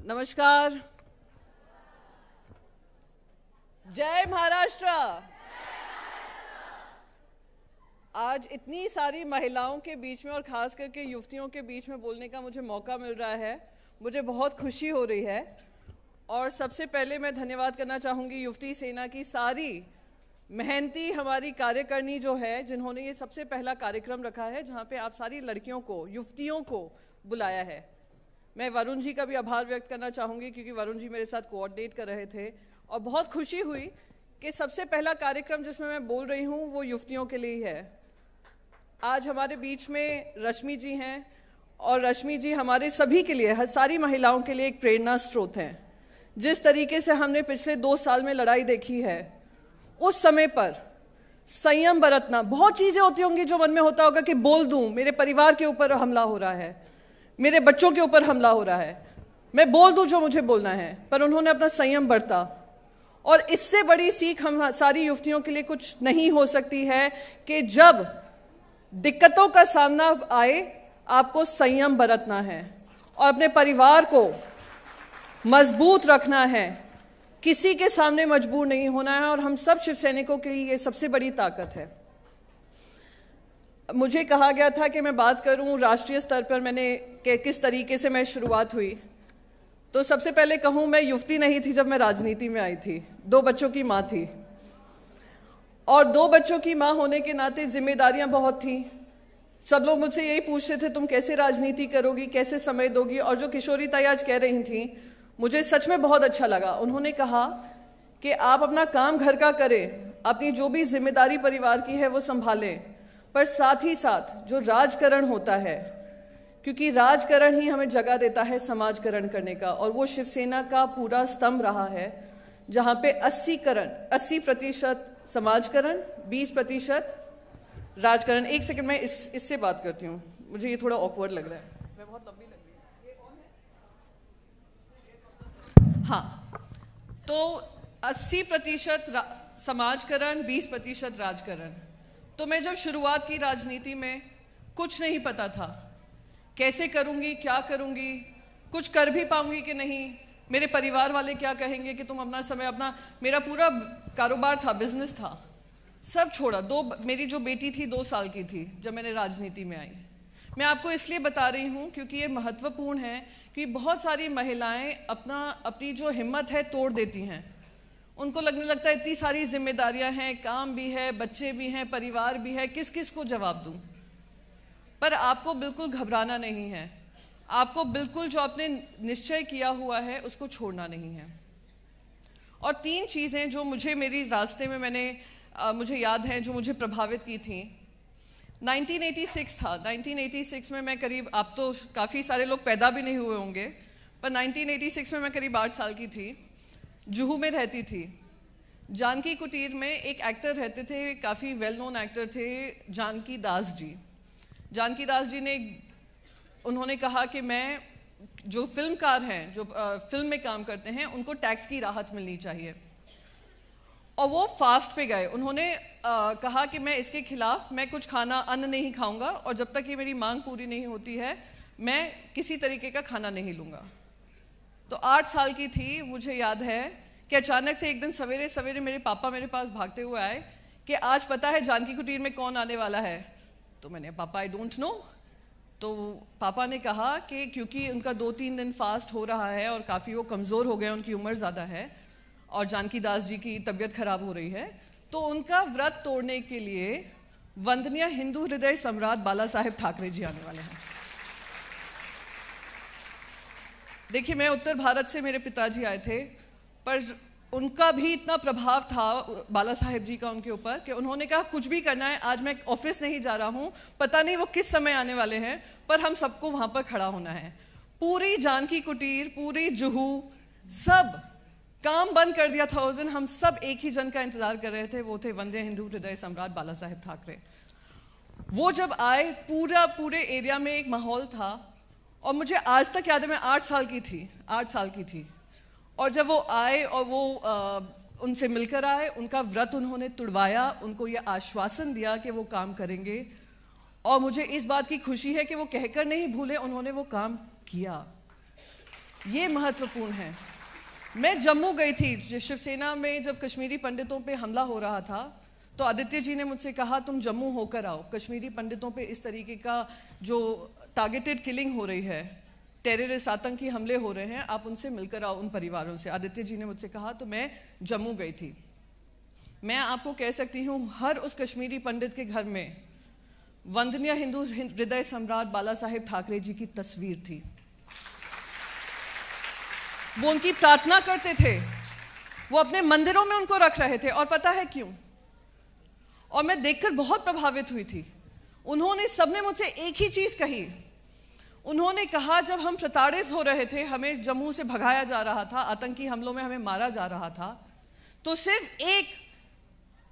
नमस्कार. जय महाराष्ट्र. आज इतनी सारी महिलाओं के बीच में और खास करके युवतियों के बीच में बोलने का मुझे मौका मिल रहा है, मुझे बहुत खुशी हो रही है. और सबसे पहले मैं धन्यवाद करना चाहूँगी युवती सेना की सारी मेहनती हमारी कार्यकर्णी जो है, जिन्होंने ये सबसे पहला कार्यक्रम रखा है जहाँ पे आप सारी लड़कियों को, युवतियों को बुलाया है. मैं वरुण जी का भी आभार व्यक्त करना चाहूँगी क्योंकि वरुण जी मेरे साथ कोऑर्डिनेट कर रहे थे और बहुत खुशी हुई कि सबसे पहला कार्यक्रम जिसमें मैं बोल रही हूँ वो युवतियों के लिए ही है. आज हमारे बीच में रश्मि जी हैं और रश्मि जी हमारे सभी के लिए, हर सारी महिलाओं के लिए एक प्रेरणा स्रोत हैं। जिस तरीके से हमने पिछले 2 साल में लड़ाई देखी है, उस समय पर संयम बरतना, बहुत चीजें होती होंगी जो मन में होता होगा कि बोल दूं, मेरे परिवार के ऊपर हमला हो रहा है, मेरे बच्चों के ऊपर हमला हो रहा है, मैं बोल दूं जो मुझे बोलना है, पर उन्होंने अपना संयम बरता। और इससे बड़ी सीख हम सारी युवतियों के लिए कुछ नहीं हो सकती है कि जब दिक्कतों का सामना आए आपको संयम बरतना है और अपने परिवार को मजबूत रखना है, किसी के सामने मजबूर नहीं होना है। और हम सब शिव सैनिकों के लिए ये सबसे बड़ी ताकत है। मुझे कहा गया था कि मैं बात करूं राष्ट्रीय स्तर पर मैंने किस तरीके से मैं शुरुआत हुई। तो सबसे पहले कहूं, मैं युवती नहीं थी जब मैं राजनीति में आई थी, 2 बच्चों की माँ थी। और 2 बच्चों की माँ होने के नाते जिम्मेदारियां बहुत थी। सब लोग मुझसे यही पूछते थे तुम कैसे राजनीति करोगी, कैसे समय दोगी। और जो किशोरी ताई आज कह रही थी, मुझे सच में बहुत अच्छा लगा। उन्होंने कहा कि आप अपना काम घर का करें, अपनी जो भी जिम्मेदारी परिवार की है वो संभालें, पर साथ ही साथ जो राजकरण होता है, क्योंकि राजकरण ही हमें जगह देता है समाजकरण करने का, और वो शिवसेना का पूरा स्तंभ रहा है, जहां पे 80% समाजकरण, 20% राजकरण। 1 सेकंड में इससे बात करती हूँ, मुझे ये थोड़ा ऑकवर्ड लग रहा है, मैं बहुत लंबी लग रही है। ये कौन है? हाँ, तो 80% समाजकरण, 20% राजकरण। तो मैं जब शुरुआत की राजनीति में, कुछ नहीं पता था कैसे करूंगी, क्या करूंगी, कुछ कर भी पाऊंगी कि नहीं, मेरे परिवार वाले क्या कहेंगे कि तुम अपना समय, मेरा पूरा कारोबार था, बिजनेस था, सब छोड़ा। मेरी जो बेटी थी 2 साल की थी जब मैंने राजनीति में आई। मैं आपको इसलिए बता रही हूँ क्योंकि ये महत्वपूर्ण है कि बहुत सारी महिलाएं अपनी जो हिम्मत है तोड़ देती हैं। उनको लगने लगता है इतनी सारी जिम्मेदारियां हैं, काम भी है, बच्चे भी हैं, परिवार भी है, किस किस को जवाब दूं। पर आपको बिल्कुल घबराना नहीं है, आपको बिल्कुल जो आपने निश्चय किया हुआ है उसको छोड़ना नहीं है। और 3 चीजें जो मुझे मेरी रास्ते में मुझे याद है जो मुझे प्रभावित की थी। 1986 था, 1986 में मैं करीब, आप तो काफ़ी सारे लोग पैदा भी नहीं हुए होंगे, पर 1986 में मैं करीब 8 साल की थी, जुहू में रहती थी। जानकी कुटीर में एक एक्टर रहते थे, काफ़ी वेल नोन एक्टर थे, जानकी दास जी। जानकी दास जी उन्होंने कहा कि मैं, जो फिल्मकार हैं, जो फिल्म में काम करते हैं, उनको टैक्स की राहत मिलनी चाहिए। और वो फास्ट पे गए। उन्होंने कहा कि मैं इसके खिलाफ, मैं कुछ अन्न नहीं खाऊंगा, और जब तक ये मेरी मांग पूरी नहीं होती है मैं किसी तरीके का खाना नहीं लूंगा। तो 8 साल की थी, मुझे याद है कि अचानक से एक दिन सवेरे सवेरे मेरे पापा मेरे पास भागते हुए आए कि आज पता है जानकी कुटीर में कौन आने वाला है। तो मैंने, पापा आई डोंट नो। तो पापा ने कहा कि क्योंकि उनका 2-3 दिन फास्ट हो रहा है और काफ़ी वो कमज़ोर हो गए, उनकी उम्र ज़्यादा है और जानकी दास जी की तबीयत खराब हो रही है, तो उनका व्रत तोड़ने के लिए वंदनीय हिंदू हृदय सम्राट बाला साहेब ठाकरे जी आने वाले हैं। देखिए, मैं उत्तर भारत से, मेरे पिताजी आए थे, पर उनका भी इतना प्रभाव था बाला साहेब जी का उनके ऊपर कि उन्होंने कहा कुछ भी करना है, आज मैं ऑफिस नहीं जा रहा हूँ, पता नहीं वो किस समय आने वाले हैं, पर हम सबको वहां पर खड़ा होना है। पूरी जानकी कुटीर, पूरी जुहू, सब काम बंद कर दिया था उस दिन। हम सब एक ही जन का इंतजार कर रहे थे, वो थे वंदनीय हिंदू हृदय सम्राट बाला साहेब ठाकरे। वो जब आए, पूरे एरिया में एक माहौल था, और मुझे आज तक याद है, मैं 8 साल की थी, और जब वो आए और वो उनसे मिलकर आए, उनका व्रत उन्होंने तुड़वाया, उनको ये आश्वासन दिया कि वो काम करेंगे, और मुझे इस बात की खुशी है कि वो कहकर नहीं भूले, उन्होंने वो काम किया। ये महत्वपूर्ण है। मैं जम्मू गई थी शिवसेना में, जब कश्मीरी पंडितों पे हमला हो रहा था, तो आदित्य जी ने मुझसे कहा तुम जम्मू होकर आओ, कश्मीरी पंडितों पे इस तरीके का जो टारगेटेड किलिंग हो रही है, टेररिस्ट आतंकी हमले हो रहे हैं, आप उनसे मिलकर आओ, उन परिवारों से। आदित्य जी ने मुझसे कहा, तो मैं जम्मू गई थी। मैं आपको कह सकती हूँ, हर उस कश्मीरी पंडित के घर में वंदनीय हिंदू हृदय सम्राट बाला साहेब ठाकरे जी की तस्वीर थी। वो उनकी प्रार्थना करते थे, वो अपने मंदिरों में उनको रख रहे थे, और पता है क्यों? और मैं देखकर बहुत प्रभावित हुई थी। उन्होंने, सबने मुझसे एक ही चीज कही, उन्होंने कहा, जब हम प्रताड़ित हो रहे थे, हमें जम्मू से भगाया जा रहा था, आतंकी हमलों में हमें मारा जा रहा था, तो सिर्फ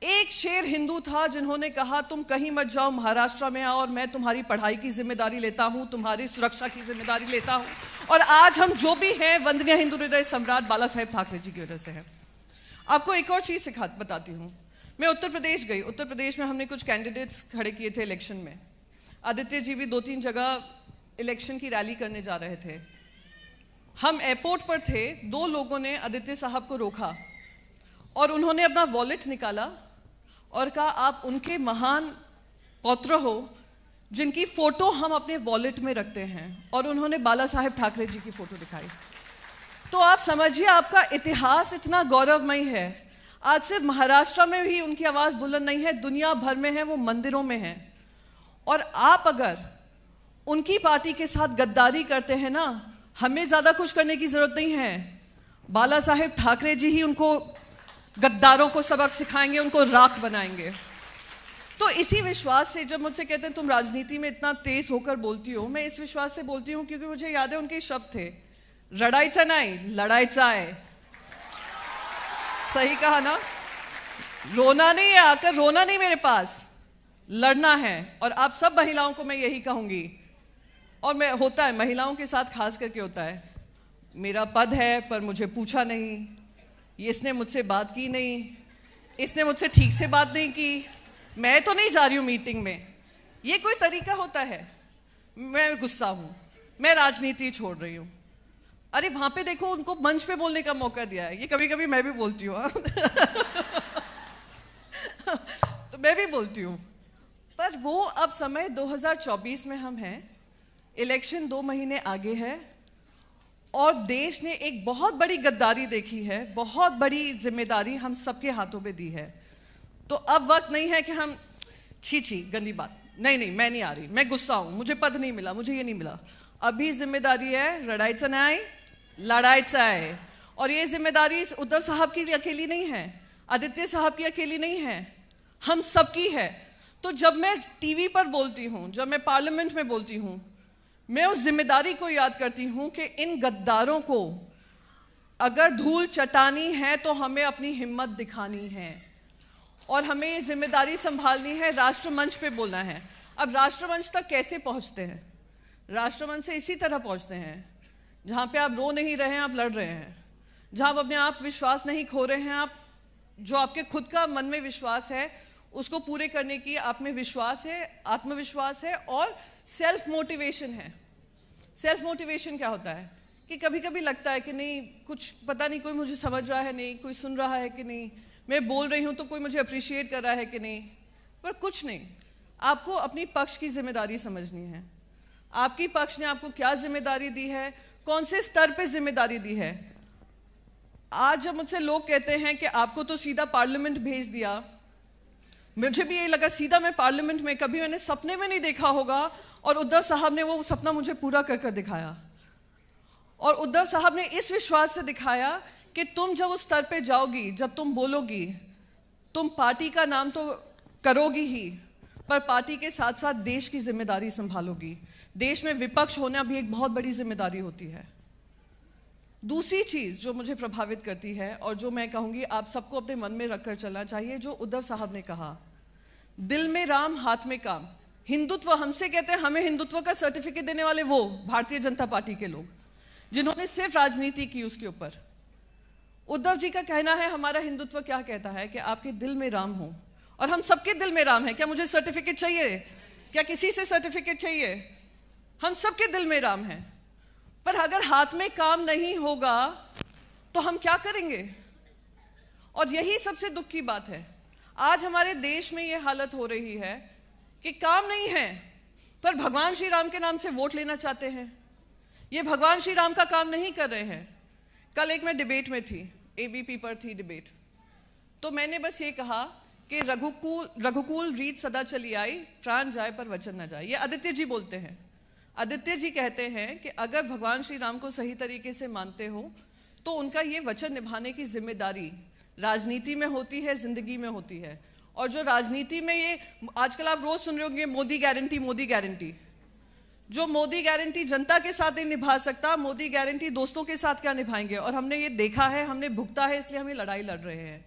एक शेर हिंदू था जिन्होंने कहा तुम कहीं मत जाओ, महाराष्ट्र में आओ और मैं तुम्हारी पढ़ाई की जिम्मेदारी लेता हूं, तुम्हारी सुरक्षा की जिम्मेदारी लेता हूं। और आज हम जो भी हैं वंदनीय हिंदू हृदय सम्राट बाला साहेब ठाकरे जी की वजह से हैं। आपको एक और चीज बताती हूँ। मैं उत्तर प्रदेश गई। उत्तर प्रदेश में हमने कुछ कैंडिडेट्स खड़े किए थे इलेक्शन में। आदित्य जी भी 2-3 जगह इलेक्शन की रैली करने जा रहे थे। हम एयरपोर्ट पर थे, 2 लोगों ने आदित्य साहब को रोका और उन्होंने अपना वॉलेट निकाला और कहा आप उनके महान पौत्र हो जिनकी फोटो हम अपने वॉलेट में रखते हैं, और उन्होंने बाला साहेब ठाकरे जी की फोटो दिखाई। तो आप समझिए आपका इतिहास इतना गौरवमयी है। आज सिर्फ महाराष्ट्र में भी उनकी आवाज बुलंद नहीं है, दुनिया भर में है, वो मंदिरों में है। और आप अगर उनकी पार्टी के साथ गद्दारी करते हैं ना, हमें ज्यादा कुछ करने की जरूरत नहीं है। बाला साहेब ठाकरे जी ही उनको गद्दारों को सबक सिखाएंगे, उनको राख बनाएंगे। तो इसी विश्वास से जब मुझसे कहते हैं तुम राजनीति में इतना तेज होकर बोलती हो, मैं इस विश्वास से बोलती हूँ क्योंकि मुझे याद है उनके शब्द थे, रडायचा नहीं लड़ायचा है। सही कहा ना? रोना नहीं है, आकर रोना नहीं मेरे पास, लड़ना है। और आप सब महिलाओं को मैं यही कहूंगी, और मैं होता है महिलाओं के साथ खास करके होता है, मेरा पद है पर मुझे पूछा नहीं, इसने मुझसे बात की नहीं, इसने मुझसे ठीक से बात नहीं की, मैं तो नहीं जा रही हूं मीटिंग में, ये कोई तरीका होता है? मैं गुस्सा हूं, मैं राजनीति छोड़ रही हूं। अरे वहां पे देखो, उनको मंच पे बोलने का मौका दिया है। ये कभी कभी मैं भी बोलती हूँ तो मैं भी बोलती हूँ, पर वो अब समय 2024 में हम हैं, इलेक्शन 2 महीने आगे है और देश ने एक बहुत बड़ी गद्दारी देखी है, बहुत बड़ी जिम्मेदारी हम सबके हाथों में दी है। तो अब वक्त नहीं है कि हम छी गंदी बात, नहीं मैं नहीं आ रही, मैं गुस्सा हूं, मुझे पद नहीं मिला, मुझे ये नहीं मिला। अभी जिम्मेदारी है रडायचा नहीं लड़ायचा है। और ये जिम्मेदारी उद्धव साहब की अकेली नहीं है, आदित्य साहब की अकेली नहीं है, हम सबकी है। तो जब मैं टीवी पर बोलती हूं, जब मैं पार्लियामेंट में बोलती हूं, मैं उस जिम्मेदारी को याद करती हूं कि इन गद्दारों को अगर धूल चटानी है तो हमें अपनी हिम्मत दिखानी है और हमें ये जिम्मेदारी संभालनी है, राष्ट्रमंच पे बोलना है। अब राष्ट्रमंच तक कैसे पहुंचते हैं? राष्ट्रमंच से इसी तरह पहुंचते हैं जहां पे आप रो नहीं रहे हैं, आप लड़ रहे हैं, जहां आप अपने आप विश्वास नहीं खो रहे हैं, आप जो आपके खुद का मन में विश्वास है उसको पूरे करने की आप में विश्वास है, आत्मविश्वास है और सेल्फ मोटिवेशन है। सेल्फ मोटिवेशन क्या होता है कि कभी कभी लगता है कि नहीं, कुछ पता नहीं, कोई मुझे समझ रहा है नहीं, कोई सुन रहा है कि नहीं, मैं बोल रही हूं तो कोई मुझे अप्रिशिएट कर रहा है कि नहीं, पर कुछ नहीं। आपको अपनी पक्ष की जिम्मेदारी समझनी है। आपकी पक्ष ने आपको क्या जिम्मेदारी दी है, कौन से स्तर पे जिम्मेदारी दी है। आज जब मुझसे लोग कहते हैं कि आपको तो सीधा पार्लियामेंट भेज दिया, मुझे भी ये लगा सीधा मैं पार्लियामेंट में, कभी मैंने सपने में नहीं देखा होगा, और उद्धव साहब ने वो सपना मुझे पूरा कर कर दिखाया। और उद्धव साहब ने इस विश्वास से दिखाया कि तुम जब उस स्तर पे जाओगी, जब तुम बोलोगी, तुम पार्टी का नाम तो करोगी ही, पर पार्टी के साथ साथ देश की जिम्मेदारी संभालोगी। देश में विपक्ष होना भी एक बहुत बड़ी जिम्मेदारी होती है। दूसरी चीज जो मुझे प्रभावित करती है और जो मैं कहूंगी आप सबको अपने मन में रखकर चलना चाहिए, जो उद्धव साहब ने कहा, दिल में राम हाथ में काम। हिंदुत्व हमसे कहते हैं, हमें हिंदुत्व का सर्टिफिकेट देने वाले वो भारतीय जनता पार्टी के लोग जिन्होंने सिर्फ राजनीति की उसके ऊपर। उद्धव जी का कहना है हमारा हिंदुत्व क्या कहता है कि आपके दिल में राम हो, और हम सबके दिल में राम है। क्या मुझे सर्टिफिकेट चाहिए? क्या किसी से सर्टिफिकेट चाहिए? हम सबके दिल में राम है। पर अगर हाथ में काम नहीं होगा तो हम क्या करेंगे? और यही सबसे दुख की बात है। आज हमारे देश में यह हालत हो रही है कि काम नहीं है, पर भगवान श्री राम के नाम से वोट लेना चाहते हैं। ये भगवान श्री राम का काम नहीं कर रहे हैं। कल एक मैं डिबेट में थी, एबीपी पर थी डिबेट, तो मैंने बस ये कहा कि रघुकुल रीत सदा चली आई, प्राण जाए पर वचन न जाए। ये आदित्य जी बोलते हैं। आदित्य जी कहते हैं कि अगर भगवान श्री राम को सही तरीके से मानते हो तो उनका ये वचन निभाने की जिम्मेदारी राजनीति में होती है, जिंदगी में होती है। और जो राजनीति में ये आजकल आप रोज सुन रहे होंगे मोदी गारंटी, मोदी गारंटी, जो मोदी गारंटी जनता के साथ नहीं निभा सकता, मोदी गारंटी दोस्तों के साथ क्या निभाएंगे? और हमने ये देखा है, हमने भुगता है, इसलिए हम ये लड़ाई लड़ रहे हैं।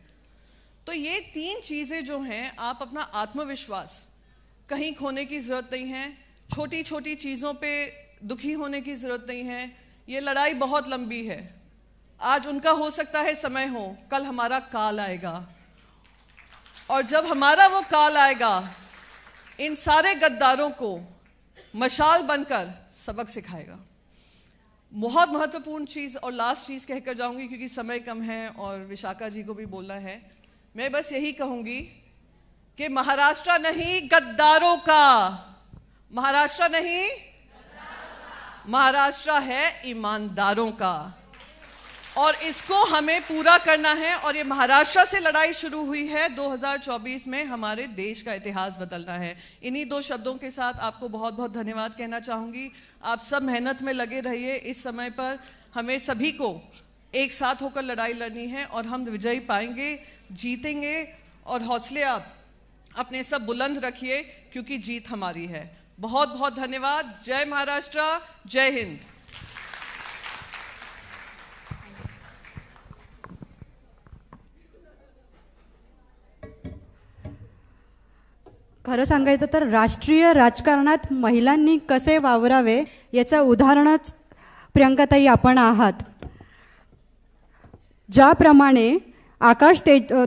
तो ये 3 चीज़ें जो हैं, आप अपना आत्मविश्वास कहीं खोने की ज़रूरत नहीं है, छोटी छोटी चीज़ों पे दुखी होने की ज़रूरत नहीं है। ये लड़ाई बहुत लंबी है। आज उनका हो सकता है समय हो, कल हमारा काल आएगा, और जब हमारा वो काल आएगा, इन सारे गद्दारों को मशाल बनकर सबक सिखाएगा। बहुत महत्वपूर्ण चीज़ और लास्ट चीज़ कहकर जाऊंगी, क्योंकि समय कम है और विशाखा जी को भी बोलना है। मैं बस यही कहूंगी कि महाराष्ट्र नहीं गद्दारों का, महाराष्ट्र नहीं, महाराष्ट्र है ईमानदारों का, और इसको हमें पूरा करना है। और ये महाराष्ट्र से लड़ाई शुरू हुई है, 2024 में हमारे देश का इतिहास बदलना है। इन्हीं 2 शब्दों के साथ आपको बहुत बहुत धन्यवाद कहना चाहूँगी। आप सब मेहनत में लगे रहिए। इस समय पर हमें सभी को एक साथ होकर लड़ाई लड़नी है, और हम विजयी पाएंगे, जीतेंगे। और हौसले आप अपने सब बुलंद रखिए, क्योंकि जीत हमारी है। बहुत बहुत धन्यवाद। जय महाराष्ट्र, जय हिंद। खरं सांगायचं तर राष्ट्रीय राजकारणात महिलांनी कसे वावरावे याचं उदाहरणच प्रियंकाताई आपण आहात। ज्याप्रमाणे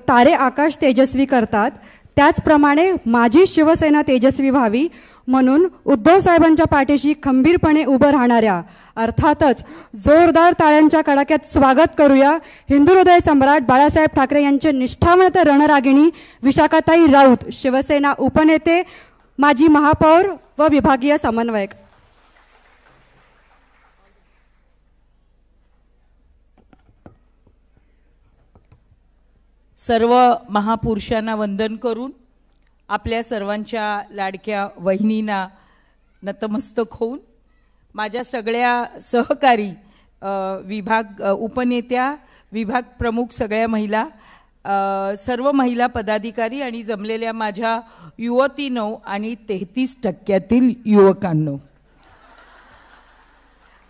तारे आकाश तेजस्वी करतात, त्याचप्रमाणे माझी शिवसेना तेजस्वी व्हावी म्हणून उद्धव साहेबांच्या पाठीशी खंबीरपणे उभं राहणाऱ्या, अर्थातच जोरदार टाळ्यांच्या कडाक्यात स्वागत करूया हिंदू हृदय सम्राट बाळासाहेब ठाकरे यांचे निष्ठावंत रणरागिणी विशाखाताई राऊत, शिवसेना उपनेते, माजी महापौर व विभागीय समन्वयक। सर्व महापुरुषांना वंदन करून आपल्या सर्वांच्या लाडक्या वहिनींना नतमस्तक होऊन, माझ्या सगळ्या सहकारी विभाग उपनेत्या, विभाग प्रमुख, सगळ्या महिला, सर्व महिला पदाधिकारी आणि जमलेल्या माझ्या युवतींनो आणि 33% युवकांनो,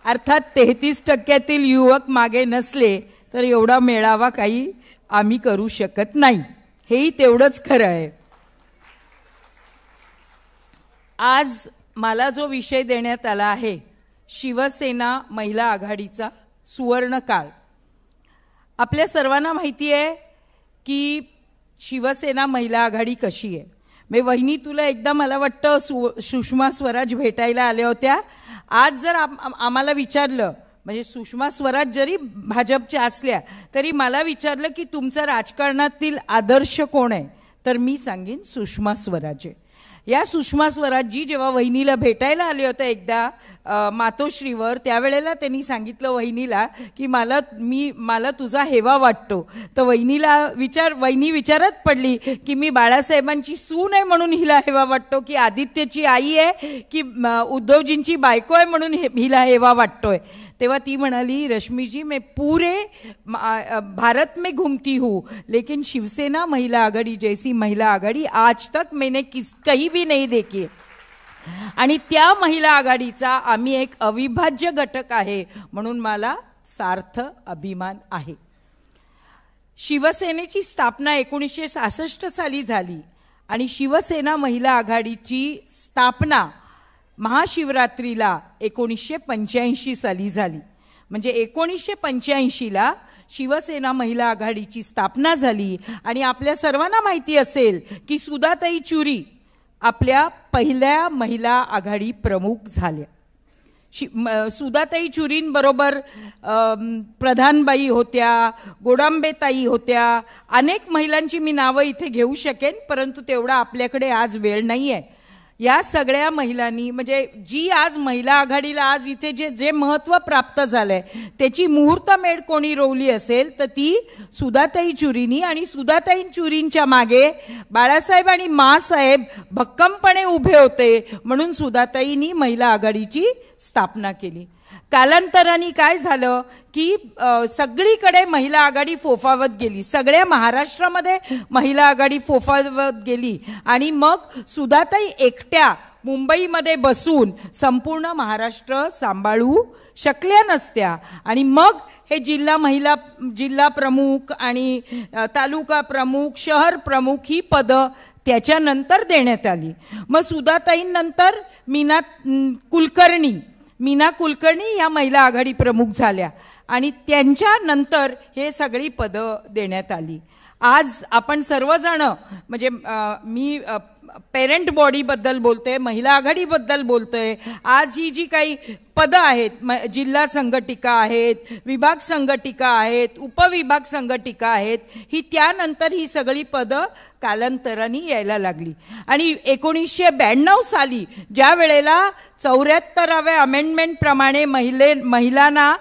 अर्थात 33% युवक मागे नसले तर एवढा मेळावा काही आम्ही करू शकत नाही, हेही तेवढंच खरं आहे। आज मला जो विषय देण्यात आला आहे, शिवसेना महिला आघाडीचा सुवर्णकाळ। आपल्या सर्वांना माहिती आहे की शिवसेना महिला आघाडी कशी आहे। मी वहिनी तुला एकदा मला वाटतं सुषमा स्वराज भेटायला आल्या होत्या। आज जर आम्हाला विचारलं, म्हणजे सुषमा स्वराज जरी भाजपच्या असल्या तरी मला विचारलं की तुमचा राजकारणातील आदर्श कोण आहे, तर मी सांगेन सुषमा स्वराज आहे। या सुषमा स्वराजजी जेव्हा वहिनीला भेटायला आले होते एकदा मातोश्रीवर, त्यावेळेला त्यांनी सांगितलं वहिनीला की मला तुझा हेवा वाटतो। तर वहिनी विचारत पडली की मी बाळासाहेबांची सून आहे म्हणून हिला हेवा वाटतो, की आदित्यची आई आहे, की उद्धवजींची बायको आहे म्हणून हिला हेवा वाटतोय। तेव्हा ती म्हणाली, रश्मी जी मैं पूरे भारत में घूमती हूँ, लेकिन शिवसेना महिला आघाड़ी जैसी महिला आघाड़ी आज तक मैंने कहीं भी नहीं देखी। आणि त्या महिला आघाडीचा आम्ही एक अविभाज्य घटक आहे, म्हणून मला सार्थ अभिमान आहे। शिवसेनेची स्थापना 1966 साली झाली आणि शिवसेना महिला आघाडीची स्थापना महाशिवरात्रीला 1985 साली झाली। म्हणजे 1985ला शिवसेना महिला आघाडीची स्थापना झाली। आणि आपल्या सर्वांना माहिती असेल की सुधाताई चुरी आपल्या पहिल्या महिला आघाडी प्रमुख झाल्या। सुधाताई चुरींबरोबर प्रधानबाई होत्या, गोडांबेताई होत्या, अनेक महिलांची मी नावं इथे घेऊ शकेन, परंतु तेवढा आपल्याकडे आज वेळ नाही आहे। या सगळ्या महिलांनी, म्हणजे जी आज महिला आघाडीला आज इथे जे महत्त्व प्राप्त झालंय त्याची मुहूर्तमेढ कोणी रोवली असेल तर ती सुधाताई चुरींनी। आणि सुधाताई चुरींच्या मागे बाळासाहेब आणि माँसाहेब भक्कमपणे उभे होते, म्हणून सुधाताईंनी महिला आघाडीची स्थापना केली। कालांतराने काय झालं की सगळीकडे महिला आघाडी फोफावत गेली, सगळ्या महाराष्ट्रामध्ये महिला आघाडी फोफावत गेली। आणि मग सुधाताई एकट्या मुंबईमध्ये बसून संपूर्ण महाराष्ट्र सांभाळू शकल्या नसत्या. आणि मग हे जिल्हा प्रमुख आणि तालुका प्रमुख, शहर प्रमुख ही पदं त्याच्यानंतर देण्यात आली. मग सुधाताईंनंतर मीना कुलकर्णी या महिला आघाडी प्रमुख झाल्या आणि त्यांच्यानंतर हे सगळी पदं देण्यात आली. आज आपण सर्वजण म्हणजे मी पेरेंट बॉडीबद्दल बोलते, महिला आघाडीबद्दल बोलतोय. आज ही जी काही पदं आहेत, जिल्हा संघटिका आहेत, विभाग संघटिका आहेत, उपविभाग संघटिका आहेत, ही त्यानंतर ही सगळी पदं कालांतराने यायला लागली. आणि 1992 साली ज्या वेळेला 74व्या अमेंडमेंट प्रमाणे महिलांना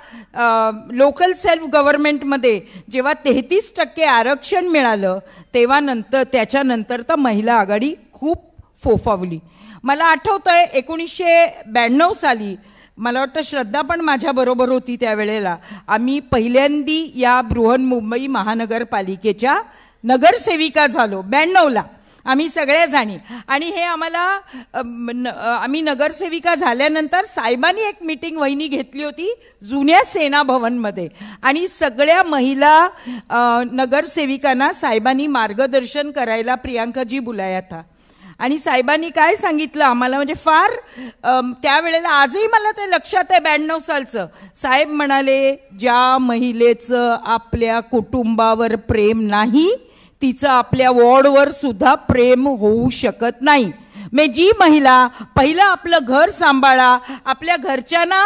लोकल सेल्फ गव्हर्नमेंटमध्ये जेव्हा 33% आरक्षण मिळालं, तेव्हा त्याच्यानंतर तर महिला आघाडी खूप फोफावली. मला आठवतंय 1992 साली, मला वाटतं श्रद्धा पण माझ्याबरोबर होती त्यावेळेला, आम्ही पहिल्यांदी या बृहन्मुंबई महानगरपालिकेच्या नगरसेविका झालो 92ला आम्ही सगळ्याजणी. आणि हे आम्ही नगरसेविका झाल्यानंतर साहेबांनी एक मीटिंग वहिनी घेतली होती जुन्या सेना भवनमध्ये आणि सगळ्या महिला नगरसेविकांना साहेबांनी मार्गदर्शन करायला प्रियांकाजी बुलाया था. आणि साहेबांनी काय सांगितलं आम्हाला, म्हणजे फार त्यावेळेला आजही मला ते लक्षात आहे 92 सालचं. साहेब म्हणाले, ज्या महिलेचं आपल्या कुटुंबावर प्रेम नाही तिचं आपल्या वॉर्डवर सुद्धा प्रेम होऊ शकत नाही. जी महिला पहिलं आपलं घर सांभाळा, आपल्या घरच्यांना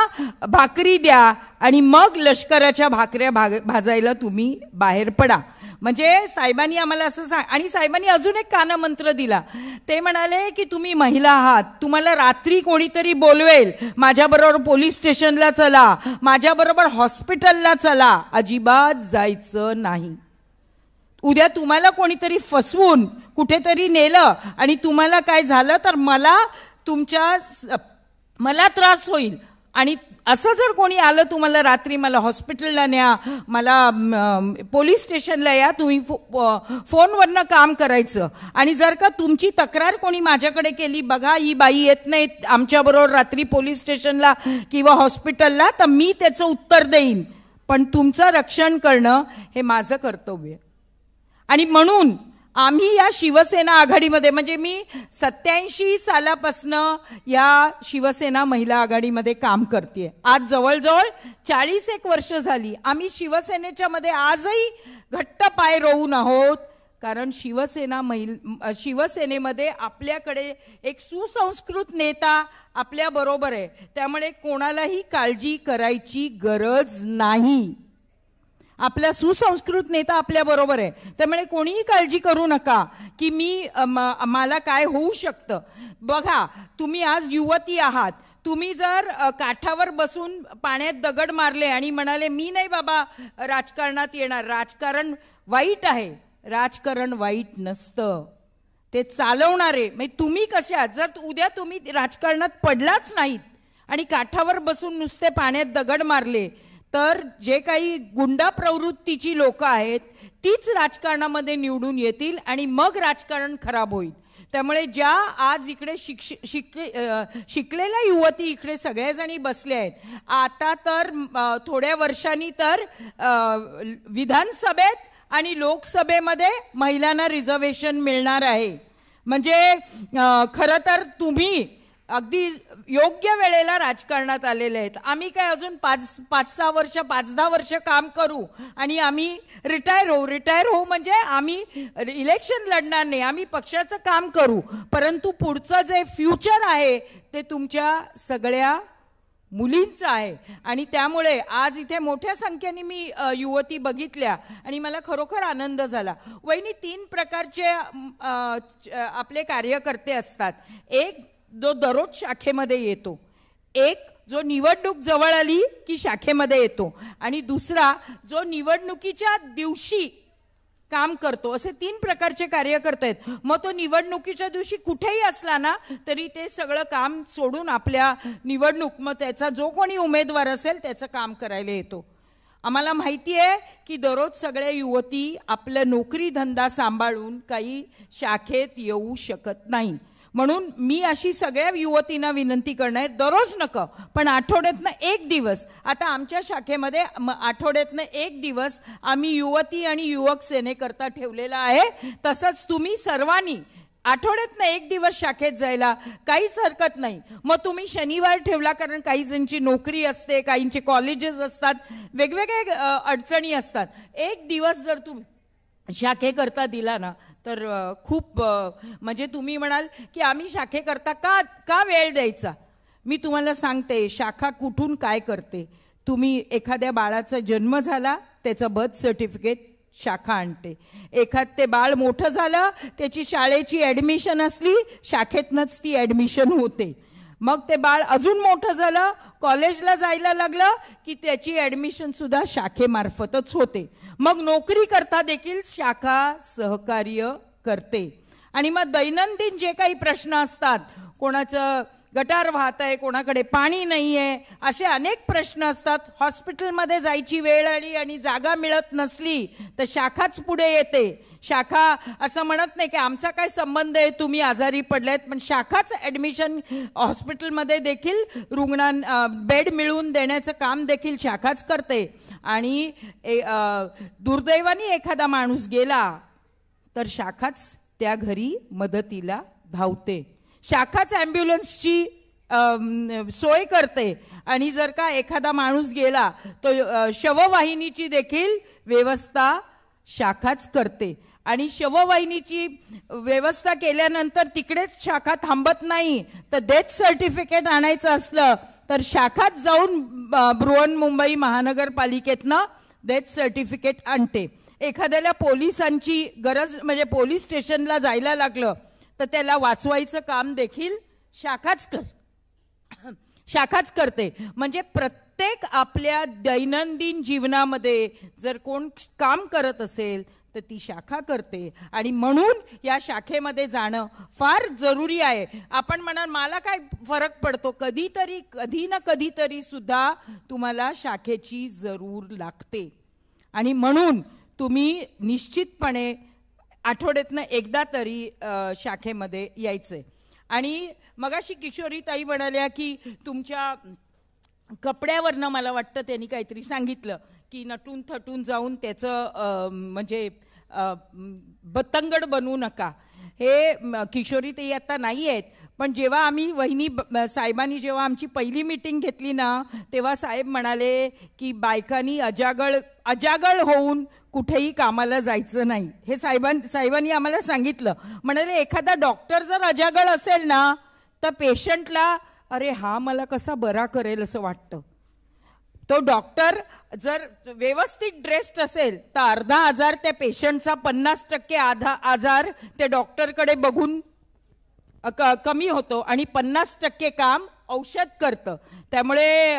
भाकरी द्या आणि मग लष्कराच्या भाकऱ्या भाजायला तुम्ही बाहेर पडा. म्हणजे साहेबांनी आम्हाला असं आणि साहेबांनी अजून एक कानमंत्र दिला. ते म्हणाले की तुम्ही महिला आहात, तुम्हाला रात्री कोणीतरी बोलवेल माझ्याबरोबर पोलीस स्टेशनला चला, माझ्याबरोबर हॉस्पिटलला चला, अजिबात जायचं नाही. उद्या तुम्हाला कोणीतरी फसवून कुठेतरी नेलं आणि तुम्हाला काय झालं तर मला त्रास होईल. आणि असं जर कोणी आलं तुम्हाला रात्री, मला हॉस्पिटलला न्या, मला पोलीस स्टेशनला या, तुम्ही फोनवरनं काम करायचं. आणि जर का तुमची तक्रार कोणी माझ्याकडे केली, बघा ही बाई येत नाही आमच्याबरोबर रात्री पोलीस स्टेशनला किंवा हॉस्पिटलला, तर मी त्याचं उत्तर देईन, पण तुमचं रक्षण करणं हे माझं कर्तव्य. आणि म्हणून आम्ही या शिवसेना आघाडीमध्ये, म्हणजे मी 87 सालापासनं या शिवसेना महिला आघाडीमध्ये काम करते. आज जवळजवळ 41 वर्ष झाली. आम्ही शिवसेनेच्या मध्ये आजही घट्ट पाय रोवून आहोत, कारण शिवसेनेमध्ये आपल्याकडे एक सुसंस्कृत नेता आपल्या बरोबर आहे. त्यामुळे कोणालाही काळजी करायची गरज नाही. आपला सुसंस्कृत नेता आपल्या बरोबर आहे. त्यामुळे कोणीही काळजी करू नका की मला काय होऊ शकतं. बघा, तुम्ही आज युवती आहात, तुम्ही जर काठावर बसून पाण्यात दगड मारले आणि म्हणाले मी नाही बाबा राजकारणात येणार, राजकारण वाईट आहे, राजकारण वाईट नसतं, ते चालवणारे म्हणजे तुम्ही कसे आहात. जर उद्या तुम्ही राजकारणात पडलाच नाहीत आणि काठावर बसून नुसते पाण्यात दगड मारले, तर जे काही गुंडा प्रवृत्तीची लोक आहेत तीच राजकारणामध्ये निवडून येतील आणि मग राजकारण खराब होईल. त्यामुळे ज्या आज इकडे शिकलेल्या युवती इकडे सगळ्याजणी बसल्या आहेत, आता तर थोड्या वर्षांनी तर विधानसभेत आणि लोकसभेमध्ये महिलांना रिझर्वेशन मिळणार आहे. म्हणजे खरं तर तुम्ही अगदी योग्य वेळेला राजकारणात आलेले आहेत. आम्ही काय अजून 5-10 वर्ष काम करू आणि आम्ही रिटायर होऊ म्हणजे आम्ही इलेक्शन लढणार नाही, आम्ही पक्षाचं काम करू, परंतु पुढचं जे फ्युचर आहे ते तुमच्या सगळ्या मुलींचं आहे. आणि त्यामुळे आज इथे मोठ्या संख्येने मी युवती बघितल्या आणि मला खरोखर आनंद झाला. वहिनी, 3 प्रकारचे आपले कार्यकर्ते असतात. एक जो दररोज शाखेमध्ये येतो, एक जो निवडणूक जवळ आली की शाखेमध्ये येतो, आणि दुसरा जो निवडणुकीच्या दिवशी काम करतो. असे 3 प्रकारचे कार्यकर्ते आहेत. मग तो निवडणुकीच्या दिवशी कुठेही असला ना तरी ते सगळं काम सोडून आपल्या निवडणूक, मग त्याचा जो कोणी उमेदवार असेल त्याचं काम करायला येतो. आम्हाला माहिती आहे की दररोज सगळ्या युवती आपलं नोकरी धंदा सांभाळून काही शाखेत येऊ शकत नाही. म्हणून मी अशी सगळ्या युवतींना विनंती करणार, दररोज नको पण आठवड्यातनं एक दिवस, आता आमच्या शाखेमध्ये आठवड्यातनं एक दिवस आम्ही युवती आणि युवक सेनेकरता ठेवलेला आहे. तसंच तुम्ही सर्वांनी आठवड्यातनं एक दिवस शाखेत जायला काहीच हरकत नाही. मग तुम्ही शनिवार ठेवला, कारण काही जणांची नोकरी असते, काहींचे कॉलेजेस असतात, वेगवेगळे अडचणी असतात. एक दिवस जर तुम्ही शाखेकरता दिला ना तर खूप म्हणजे तुम्ही म्हणाल की आम्ही शाखेकरता का वेळ द्यायचा. मी तुम्हाला सांगते शाखा कुठून काय करते. तुम्ही एखाद्या बाळाचा जन्म झाला, त्याचं बर्थ सर्टिफिकेट शाखा आणते. ते बाळ मोठं झालं, त्याची शाळेची ॲडमिशन असली, शाखेतनंच ती ॲडमिशन होते. मग ते बाळ अजून मोठं झालं, कॉलेजला जायला लागलं की त्याची ॲडमिशन सुद्धा शाखेमार्फतच होते. मग नोकरी करता देखील शाखा सहकार्य करते. आणि मग दैनंदिन जे काही प्रश्न असतात, कोणाचं गटार वाहत आहे, कोणाकडे पाणी नाही आहे, असे अनेक प्रश्न असतात. हॉस्पिटलमध्ये जायची वेळ आली आणि जागा मिळत नसली तर शाखाच पुढे येते. शाखा असं म्हणत नाही की आमचा काय संबंध आहे, तुम्ही आजारी पडलेत, पण शाखाच ॲडमिशन हॉस्पिटलमध्ये देखील रुग्णांना बेड मिळवून देण्याचं काम देखील शाखाच करते. आणि दुर्दैवाने एखादा माणूस गेला तर शाखाच त्या घरी मदतीला धावते. शाखाच ॲम्ब्युलन्सची सोय करते. आणि जर का एखादा माणूस गेला तर शववाहिनीची देखील व्यवस्था शाखाच करते. आणि शववाहिनीची व्यवस्था केल्यानंतर तिकडेच शाखा थांबत नाही, तर डेथ सर्टिफिकेट आणायचं असलं तर शाखाच जाऊन बृहन्मुंबई महानगरपालिकेतनं डेथ सर्टिफिकेट आणते. एखाद्याला पोलिसांची गरज, म्हणजे पोलीस स्टेशनला जायला लागलं तर त्याला वाचवायचं काम देखील शाखाच करते. म्हणजे प्रत्येक आपल्या दैनंदिन जीवनामध्ये जर कोण काम करत असेल तर ती शाखा करते. आणि म्हणून या शाखेमध्ये जाणं फार जरुरी आहे. आपण म्हणाल मला काय फरक पडतो, कधी ना कधीतरी सुद्धा तुम्हाला शाखेची जरूर लागते. आणि म्हणून तुम्ही निश्चितपणे आठवड्यातनं एकदा तरी शाखेमध्ये यायचंय. आणि मगाशी किशोरी ताई म्हणाल्या की तुमच्या कपड्यावरनं मला वाटतं त्यांनी काहीतरी सांगितलं की नटून थटून जाऊन त्याचं म्हणजे बतंगड बनवू नका. हे किशोरी ताई आता नाही आहेत, पण जेव्हा आम्ही वहिनी साहेबांनी जेव्हा आमची पहिली मीटिंग घेतली ना तेव्हा साहेब म्हणाले की बायकांनी अजागळ होऊन कुठेही कामाला जायचं नाही. हे साहेबांनी आम्हाला सांगितलं. म्हणाले एखादा डॉक्टर जर अजागळ असेल ना तर पेशंटला अरे हा मला कसा बरा करेल असं वाटतं. तो डॉक्टर जर व्यवस्थित ड्रेस्ड असेल तर अर्धा आजार त्या पेशंटचा 50% आजार त्या डॉक्टरकडे बघून कमी होतो आणि 50% काम औषध करतं. त्यामुळे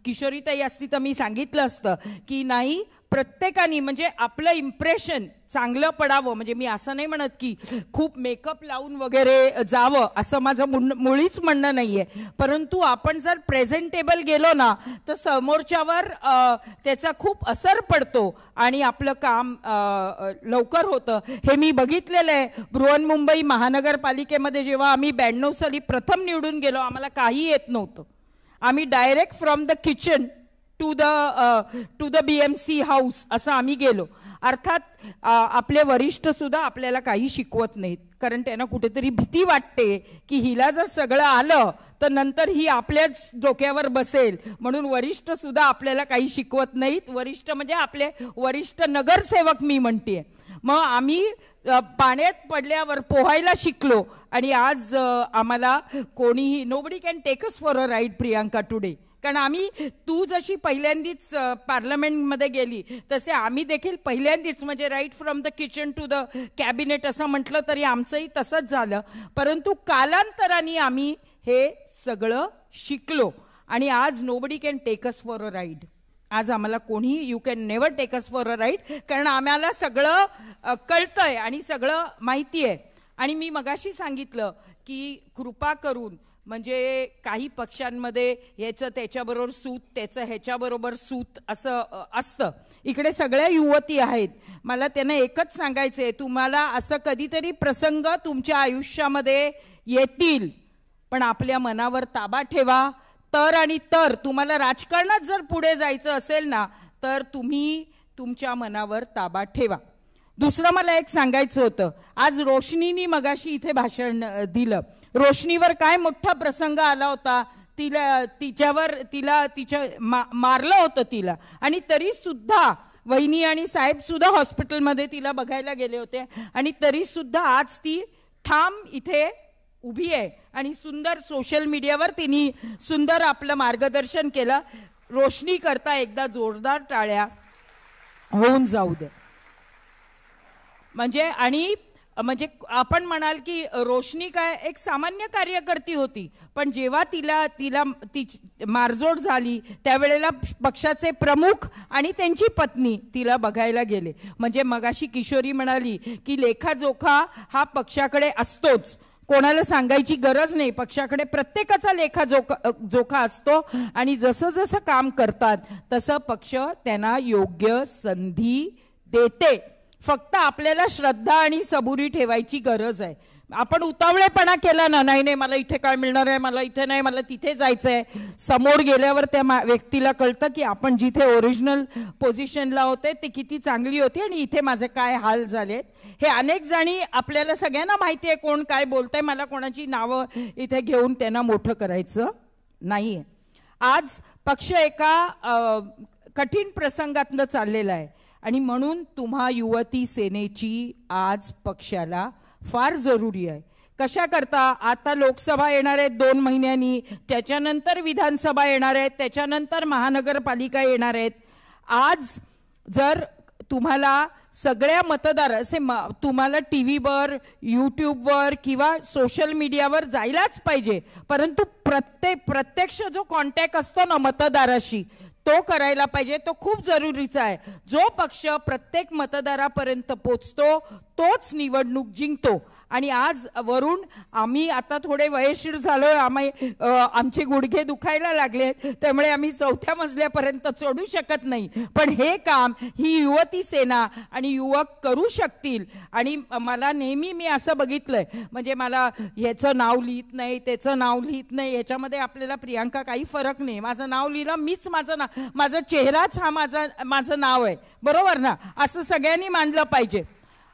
किशोरीताई असती तर मी सांगितलं असतं की नाही, प्रत्येकाने म्हणजे आपलं इम्प्रेशन चांगलं पडावं. म्हणजे मी असं नाही म्हणत की खूप मेकअप लावून वगैरे जावं, असं माझं मुळीच म्हणणं नाहीये. परंतु आपण जर प्रेझेंटेबल गेलो ना तर समोरच्यावर त्याचा खूप असर पडतो आणि आपलं काम लवकर होतं. हे मी बघितलेलं आहे. बृहन्मुंबई महानगरपालिकेमध्ये जेव्हा आम्ही 92 साली प्रथम निवडून गेलो, आम्हाला काही येत नव्हतं. आम्ही direct from the kitchen to the BMC house असं आम्ही गेलो. अर्थात आपले वरिष्ठ सुद्धा आपल्याला काही शिकवत नाहीत, कारण त्यांना कुठेतरी भीती वाटते की हिला जर सगळं आलं तर नंतर ही आपल्याच डोक्यावर बसेल, म्हणून वरिष्ठ सुद्धा आपल्याला काही शिकवत नाहीत. वरिष्ठ म्हणजे आपले वरिष्ठ नगरसेवक मी म्हणते. मग आम्ही पाण्यात पडल्यावर पोहायला शिकलो आणि आज आम्हाला कोणीही nobody can take us for a ride Priyanka today. कारण आम्ही तू जशी पहिल्यांदीच पार्लमेंटमध्ये गेली तसे आम्ही देखील पहिल्यांदीच म्हणजे right from the kitchen to the cabinet असं म्हटलं तरी आमचंही तसंच झालं. परंतु कालांतराने आम्ही हे सगळं शिकलो आणि आज nobody can take us for a ride. आज आम्हाला कोणीही you can never take us for a ride, कारण आम्हाला सगळं कळतंय आणि सगळं माहिती आहे. आणि मी मगाशी सांगितलं की कृपा करून म्हणजे काही पक्षांमध्ये ह्याचं त्याच्याबरोबर सूत, त्याचं ह्याच्याबरोबर सूत असं असतं. इकडे सगळ्या युवती आहेत. मला त्यांना एकच सांगायचं आहे, तुम्हाला असं कधीतरी प्रसंग तुमच्या आयुष्यामध्ये येतील, पण आपल्या मनावर ताबा ठेवा. तर आणि तर तुम्हाला राजकारणात जर पुढे जायचं असेल ना, तर तुम्ही तुमच्या मनावर ताबा ठेवा. दुसरं मला एक सांगायचं होतं, आज रोशनीनी मगाशी इथे भाषण दिलं. रोशनीवर काय मोठा प्रसंग आला होता. तिच्या मारलं होतं तिला, आणि तरी सुद्धा वहिनी आणि साहेब सुद्धा हॉस्पिटलमध्ये तिला बघायला गेले होते, आणि तरी सुद्धा आज ती ठाम इथे उभी आहे आणि सुंदर सोशल मीडियावर तिने सुंदर आपलं मार्गदर्शन केलं. रोशनी करता एकदा जोरदार टाळ्या होऊन जाऊ दे. म्हणजे आपण म्हणाल की रोशनी काय एक सामान्य कार्यकर्ती होती, पण जेव्हा तिला मारझोड झाली त्यावेळेला पक्षाचे प्रमुख आणि त्यांची पत्नी तिला बघायला गेले. म्हणजे मगाशी किशोरी म्हणाली की लेखाजोखा हा पक्षाकडे असतोच, कोणाला सांगायची गरज नाही. पक्षाकडे प्रत्येकाचा लेखाजोखा असतो, आणि जसं जसं काम करतात तसं पक्ष त्यांना योग्य संधी देते. फक्त आपल्याला श्रद्धा आणि सबुरी ठेवायची गरज आहे. आपण उतावळेपणा केला ना, नाही मला इथे काय मिळणार आहे, मला इथे नाही, मला तिथे जायचं आहे, समोर गेल्यावर त्या व्यक्तीला कळतं की आपण जिथे ओरिजिनल पोझिशनला होते ते किती चांगली होती आणि इथे माझे काय हाल झालेत. हे अनेक जणी आपल्याला सगळ्यांना माहिती आहे कोण काय बोलतंय. मला कोणाची नावं इथे घेऊन त्यांना मोठं करायचं नाहीये. आज पक्ष एका कठीण प्रसंगातनं चाललेला आहे, आणि म्हणून तुम्हा युवती सेनेची आज पक्षाला फार जरुरी आहे. कशा करता? आता लोकसभा येणार आहेत 2 महिन्यांनी, त्याच्यानंतर विधानसभा येणार आहेत, त्याच्यानंतर महानगरपालिका येणार आहेत. आज जर तुम्हाला सगळ्या मतदार असे तुम्हाला टी व्हीवर, यूट्यूबवर किंवा सोशल मीडियावर जायलाच पाहिजे, परंतु प्रत्यक्ष जो कॉन्टॅक्ट असतो ना मतदाराशी तो करायला पाहिजे. तो खूप जरुरीचा आहे. जो पक्ष प्रत्येक मतदारापर्यंत पोचतो तोच निवडणूक जिंकतो. आणि आज वरून आम्ही आता थोडे वयस्कर झालोय, आमचे गुडघे दुखायला लागले, त्यामुळे आम्ही 4थ्या मजल्यापर्यंत चढू शकत नाही. पण हे काम ही युवती सेना आणि युवक करू शकतील. आणि मला नेहमी मी असं बघितलंय, म्हणजे मला ह्याचं नाव लिहित नाही, त्याचं नाव लिहित नाही, याच्यामध्ये आपल्याला प्रियांका काही फरक नाही. माझं नाव लिहिलं मीच, माझा चेहराच हा माझं नाव आहे, बरोबर ना? असं सगळ्यांनी मानलं पाहिजे.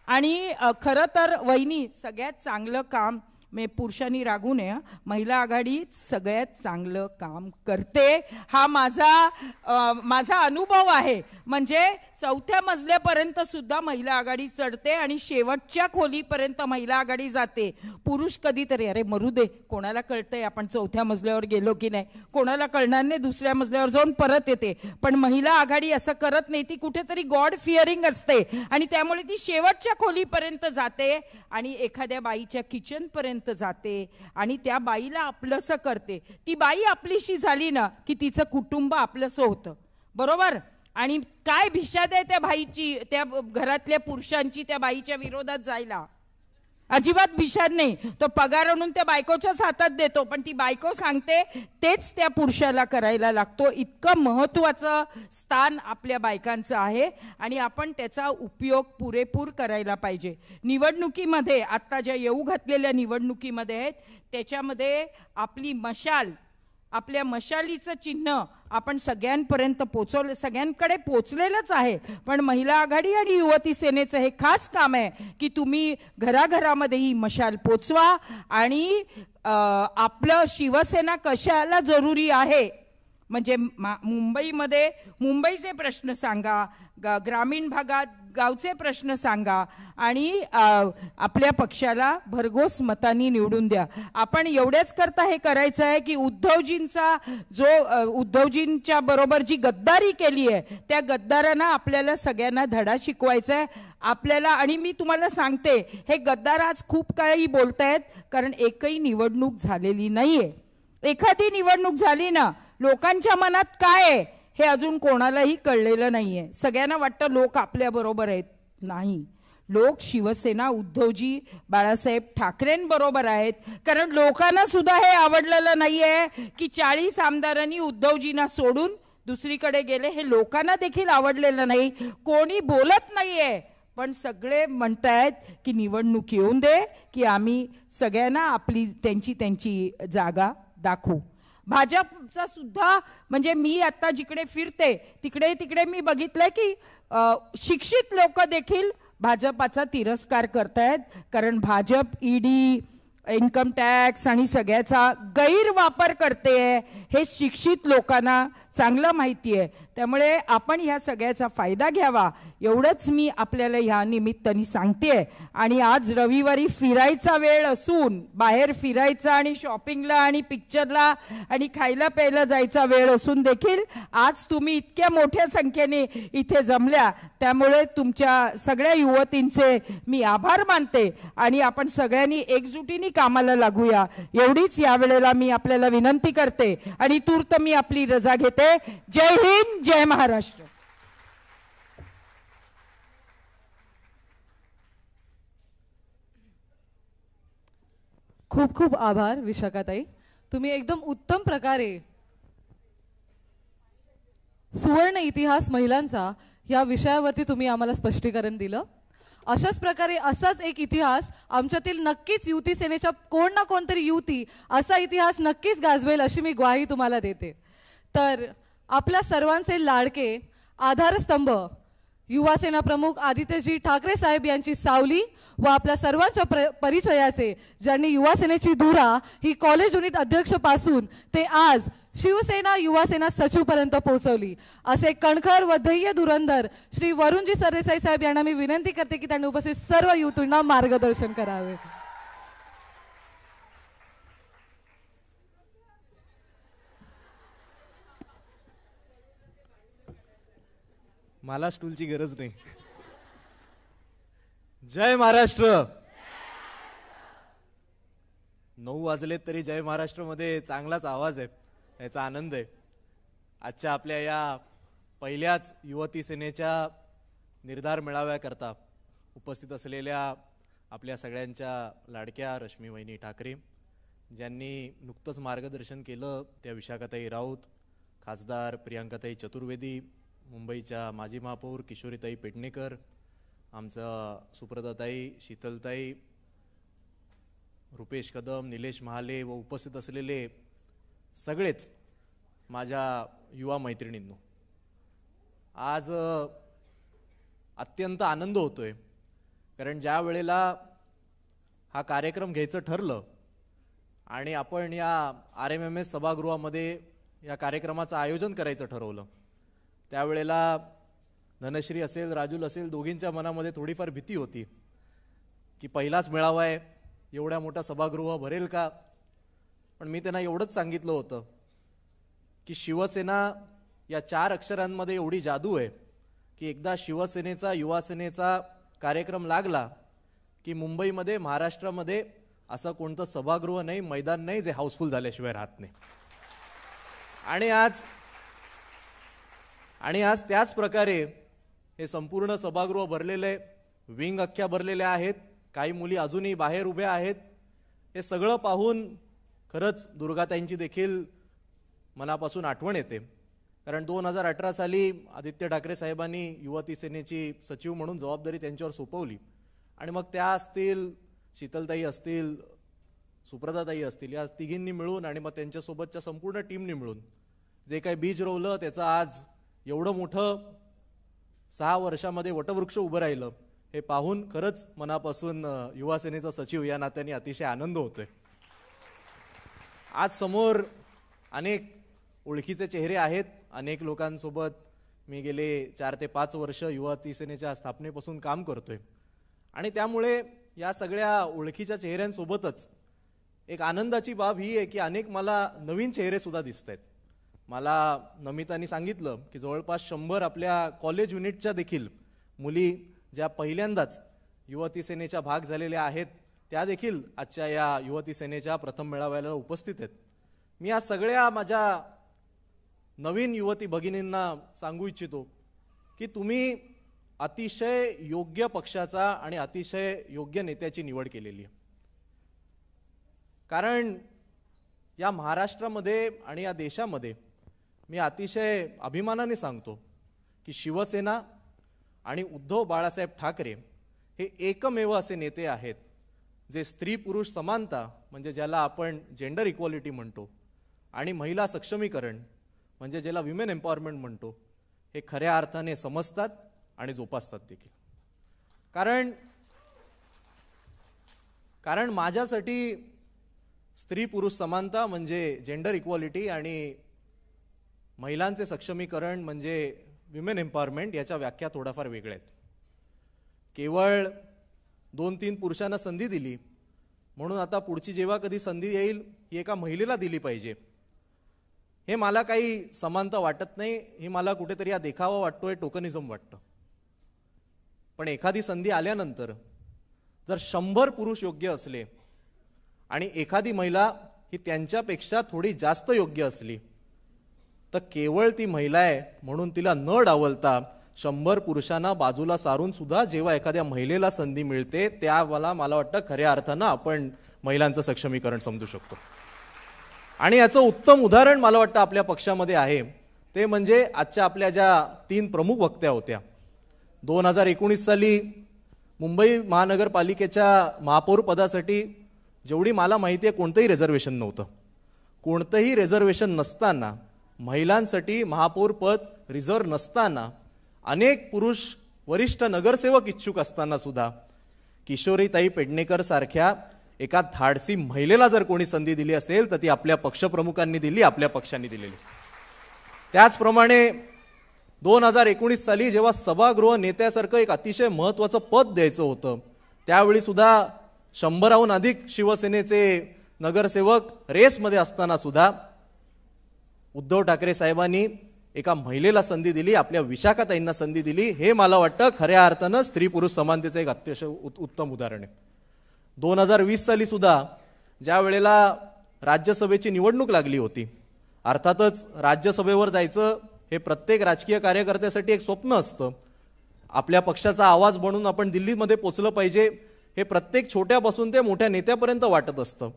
आणि खरं तर वहिनी सगळ्यात चांगलं काम, मी पुरुषांनी रागू नये, महिला आघाडी सगळ्यात चांगलं काम करते. हा माझा अनुभव आहे. म्हणजे 4थ्या मजल्यापर्यंत सुद्धा महिला आघाडी चढते आणि शेवटच्या खोलीपर्यंत महिला आघाडी जाते. पुरुष कधीतरी अरे मरू दे, कोणाला कळतंय आपण 4थ्या मजल्यावर गेलो की नाही, कोणाला कळणार नाही, 2ऱ्या मजल्यावर जाऊन परत येते. पण महिला आघाडी असं करत नाही. ती कुठेतरी गॉड फिअरिंग असते आणि त्यामुळे ती शेवटच्या खोलीपर्यंत जाते आणि एखाद्या बाईच्या किचनपर्यंत जाते आणि त्या बाईला आपलंसं करते. ती बाई आपलीशी झाली ना की तिचं कुटुंब आपलंसं होतं, बरोबर? आणि काय भिषाद आहे त्या बाईची, त्या घरातल्या पुरुषांची त्या बाईच्या विरोधात जायला? अजिबात भिषाद नाही. तो पगार आणून त्या बायकोच्याच हातात देतो, पण ती बायको सांगते तेच त्या पुरुषाला करायला लागतो. इतकं महत्वाचं स्थान आपल्या बायकांचं आहे आणि आपण त्याचा उपयोग पुरेपूर करायला पाहिजे. निवडणुकीमध्ये आता ज्या येऊ घातलेल्या निवडणुकीमध्ये आहेत त्याच्यामध्ये आपली मशाल, आपल्या मशालीचं चिन्ह आपण सगळ्यांपर्यंत सगळ्यांकडे पोचलेलंच आहे. पण महिला आघाडी आणि युवती सेनेचं हे खास काम आहे की तुम्ही घराघरामध्ये ही मशाल पोचवा आणि आपलं शिवसेना कशाला जरुरी आहे. म्हणजे मुंबईमध्ये मुंबईचे प्रश्न सांगा, ग्रामीण भागात गावचे प्रश्न सांगा आणि आपल्या पक्षाला भरघोस मतांनी निवडून द्या. आपण एवढ्याच करता हे करायचं आहे की उद्धवजींच्या बरोबर जी गद्दारी केली आहे त्या गद्दारांना आपल्याला सगळ्यांना धडा शिकवायचा आहे आपल्याला. आणि मी तुम्हाला सांगते हे गद्दार आज खूप काही बोलतायत कारण एकही निवडणूक झालेली नाहीये. एखादी निवडणूक झाली ना, लोकांच्या मनात काय आहे हे अजून कोणालाही कळलेलं नाहीये. सगळ्यांना वाटतं लोक आपल्या बरोबर आहेत. नाही, लोक शिवसेना उद्धवजी बाळासाहेब ठाकरेंबरोबर आहेत, कारण लोकांना सुद्धा हे आवडलेलं नाहीये की 40 आमदारांनी उद्धवजींना सोडून दुसरीकडे गेले. हे लोकांना देखील आवडलेलं नाही. कोणी बोलत नाहीये, पण सगळे म्हणतायत की निवडणूक येऊन दे की आम्ही सगळ्यांना आपली त्यांची जागा दाखवू. भाजपचा सुद्धा म्हणजे मी आता जिकडे फिरते तिकडे मी बघितलंय की शिक्षित लोक देखील भाजपाचा तिरस्कार करतायत, कारण भाजप ईडी, इन्कम टॅक्स आणि सगळ्याचा गैरवापर करते हे शिक्षित लोकांना चांगलं माहिती आहे. त्यामुळे आपण ह्या सगळ्याचा फायदा घ्यावा एवढंच मी आपल्याला ह्या निमित्ताने सांगते. आणि आज रविवारी फिरायचा वेळ असून, बाहेर फिरायचा आणि शॉपिंगला आणि पिक्चरला आणि खायला प्यायला जायचा वेळ असून देखील आज तुम्ही इतक्या मोठ्या संख्येने इथे जमल्या, त्यामुळे तुमच्या सगळ्या युवतींचे मी आभार मानते आणि आपण सगळ्यांनी एकजुटीने कामाला लागूया एवढीच यावेळेला मी आपल्याला विनंती करते आणि तूर्त मी आपली रजा घेते. जय हिंद, जय महाराष्ट्र. खूप खूप आभार विशाखाताई. तुम्ही एकदम उत्तम प्रकारे सुवर्ण इतिहास महिलांचा या विषयावरती तुम्ही आम्हाला स्पष्टीकरण दिलं. अशाच प्रकारे असाच एक इतिहास आमच्यातील नक्कीच युवती सेनेच्या कोण ना कोणतरी युवती असा इतिहास नक्कीच गाजवेल अशी मी ग्वाही तुम्हाला देते. तर आपल्या सर्वांचे लाडके आधारस्तंभ युवा सेना प्रमुख आदित्यजी ठाकरे साहेब यांची सावली व आपल्या सर्वांच्या परिचयाचे, ज्यांनी युवा सेनेची धुरा ही कॉलेज युनिट अध्यक्षपासून ते आज शिवसेना युवा सेना सचिवपर्यंत पोहोचवली, असे कणखर व ध्येय धुरंधर श्री वरुणजी सरदेसाई साहेब यांना मी विनंती करते की त्यांनी उपस्थित सर्व युवतींना मार्गदर्शन करावे. मला स्टूलची गरज नाही. जय महाराष्ट्र. 9 वाजले तरी जय महाराष्ट्र मध्ये चांगलाच आवाज आहे, याचा आनंद आहे. आजच्या आपल्या या पहिल्याच युवती सेनेच्या निर्धार मेळाव्याकरता उपस्थित असलेल्या आपल्या सगळ्यांच्या लाडक्या रश्मी वहिनी ठाकरे, ज्यांनी नुकतंच मार्गदर्शन केलं, त्या विशाखाताई राऊत, खासदार प्रियांकाताई चतुर्वेदी, मुंबईच्या माजी महापौर किशोरीताई पेडणेकर, आमचा सुप्रदाताई शीतलताई, रुपेश कदम, निलेश महाले व उपस्थित असलेले सगळेच माझ्या युवा मैत्रिणींनो, आज अत्यंत आनंद होतोय. कारण ज्या वेळेला हा कार्यक्रम घ्यायचं ठरलं आणि आपण या RMMS सभागृहामध्ये या कार्यक्रमाचं आयोजन करायचं ठरवलं, त्यावेळेला धनश्री असेल, राजूल असेल, दोघींच्या मनामध्ये थोडीफार भीती होती की पहिलाच मेळावा आहे, एवढ्या मोठा सभागृह भरेल का. पण मी त्यांना एवढंच सांगितलं होतं की शिवसेना या 4 अक्षरांमध्ये एवढी जादू आहे की एकदा शिवसेनेचा युवा सेनेचा कार्यक्रम लागला की मुंबईमध्ये, महाराष्ट्रामध्ये असं कोणतं सभागृह नाही, मैदान नाही जे हाऊसफुल झाल्याशिवाय राहत नाही. आणि आज त्याच प्रकारे हे संपूर्ण सभागृह भरलेले आहे, विंग अख्ख्या भरलेल्या आहेत, काही मुली अजूनही बाहेर उभ्या आहेत. हे सगळं पाहून खरंच दुर्गाताईंची देखील मनापासून आठवण येते. कारण 2018 साली आदित्य ठाकरे साहेबांनी युवती सेनेची सचिव म्हणून जबाबदारी त्यांच्यावर सोपवली आणि मग त्या असतील, शीतलताई असतील, सुप्रदाताई असतील, या तिघींनी मिळून आणि मग त्यांच्यासोबतच्या संपूर्ण टीमनी मिळून जे काही बीज रोवलं त्याचं आज एवढं मोठं 6 वर्षामध्ये वटवृक्ष उभं राहिलं, हे पाहून खरंच मनापासून युवा सेनेचा सचिव या नात्याने अतिशय आनंद होतोय. आज समोर अनेक ओळखीचे चेहरे आहेत. अनेक लोकांसोबत मी गेले 4 ते 5 वर्ष युवती सेनेच्या स्थापनेपासून काम करतोय आणि त्यामुळे या सगळ्या ओळखीच्या चेहऱ्यांसोबतच एक आनंदाची बाब ही आहे की अनेक मला नवीन चेहरे सुद्धा दिसत आहेत. मला नमितानी सांगितलं की जवळपास 100 आपल्या कॉलेज युनिटच्या देखील मुली ज्या पहिल्यांदाच युवती सेनेच्या भाग झालेल्या आहेत, त्या देखील आजच्या या युवती सेनेच्या प्रथम मेळाव्याला उपस्थित आहेत. मी या सगळ्या माझ्या नवीन युवती भगिनींना सांगू इच्छितो की तुम्ही अतिशय योग्य पक्षाचा आणि अतिशय योग्य नेत्याची निवड केलेली आहे. कारण या महाराष्ट्रामध्ये आणि या देशामध्ये मी अतिशय अभिमानाने सांगतो की शिवसेना आणि उद्धव बाळासाहेब ठाकरे हे एकमेव असे नेते आहेत जे स्त्री पुरुष समानता म्हणजे ज्याला आपण जेंडर इक्वॉलिटी म्हणतो आणि महिला सक्षमीकरण म्हणजे ज्याला विमेन एम्पॉवरमेंट म्हणतो हे खऱ्या अर्थाने समजतात आणि जोपासतात देखील. कारण माझ्यासाठी स्त्री पुरुष समानता म्हणजे जेंडर इक्वॉलिटी आणि महिलांचे सक्षमीकरण म्हणजे विमेन एम्पॉवरमेंट याच्या व्याख्या थोड्याफार वेगळ्या आहेत. केवळ 2-3 पुरुषांना संधी दिली म्हणून आता पुढची जेव्हा कधी संधी येईल ही एका महिलेला दिली पाहिजे हे मला काही समानता वाटत नाही. ही मला कुठेतरी हा देखावा वाटतोय, टोकनिझम वाटतं. पण एखादी संधी आल्यानंतर जर 100 पुरुष योग्य असले आणि एखादी महिला ही त्यांच्यापेक्षा थोडी जास्त योग्य असली तर केवळ ती महिला आहे म्हणून तिला न डावलता 100 पुरुषांना बाजूला सारून सुद्धा जेव्हा एखाद्या महिलेला संधी मिळते त्यावेळेला मला वाटतं खऱ्या अर्थानं आपण महिलांचं सक्षमीकरण समजू शकतो. आणि याचं उत्तम उदाहरण मला वाटतं आपल्या पक्षामध्ये आहे ते म्हणजे आजच्या आपल्या ज्या 3 प्रमुख वक्त्या होत्या. 2019 साली मुंबई महानगरपालिकेच्या महापौर पदासाठी जेवढी मला माहिती आहे कोणतंही रिझर्वेशन नव्हतं. कोणतंही रिझर्वेशन नसताना महिलांसाठी महापौर पद रिझर्व नसताना अनेक पुरुष वरिष्ठ नगरसेवक इच्छुक असताना सुद्धा किशोरीताई पेडणेकर सारख्या एका धाडसी महिलेला जर कोणी संधी दिली असेल तर ती आपल्या पक्षप्रमुखांनी दिली, आपल्या पक्षांनी दिलेली. त्याचप्रमाणे 2019 साली जेव्हा सभागृह नेत्यासारखं एक अतिशय महत्त्वाचं पद द्यायचं होतं त्यावेळी सुद्धा 100हून अधिक शिवसेनेचे नगरसेवक रेसमध्ये असताना सुद्धा उद्धव ठाकरे साहेबांनी एका महिलेला संधी दिली, आपल्या विशाखाताईंना संधी दिली. हे मला वाटतं खऱ्या अर्थानं स्त्री पुरुष समानतेचं एक अतिशय उत्तम उदाहरण आहे. 2020 साली सुद्धा ज्या वेळेला राज्यसभेची निवडणूक लागली होती, अर्थातच राज्यसभेवर जायचं हे प्रत्येक राजकीय कार्यकर्त्यासाठी एक स्वप्न असतं. आपल्या पक्षाचा आवाज बनून आपण दिल्लीमध्ये पोचलं पाहिजे हे प्रत्येक छोट्यापासून ते मोठ्या नेत्यापर्यंत वाटत असतं.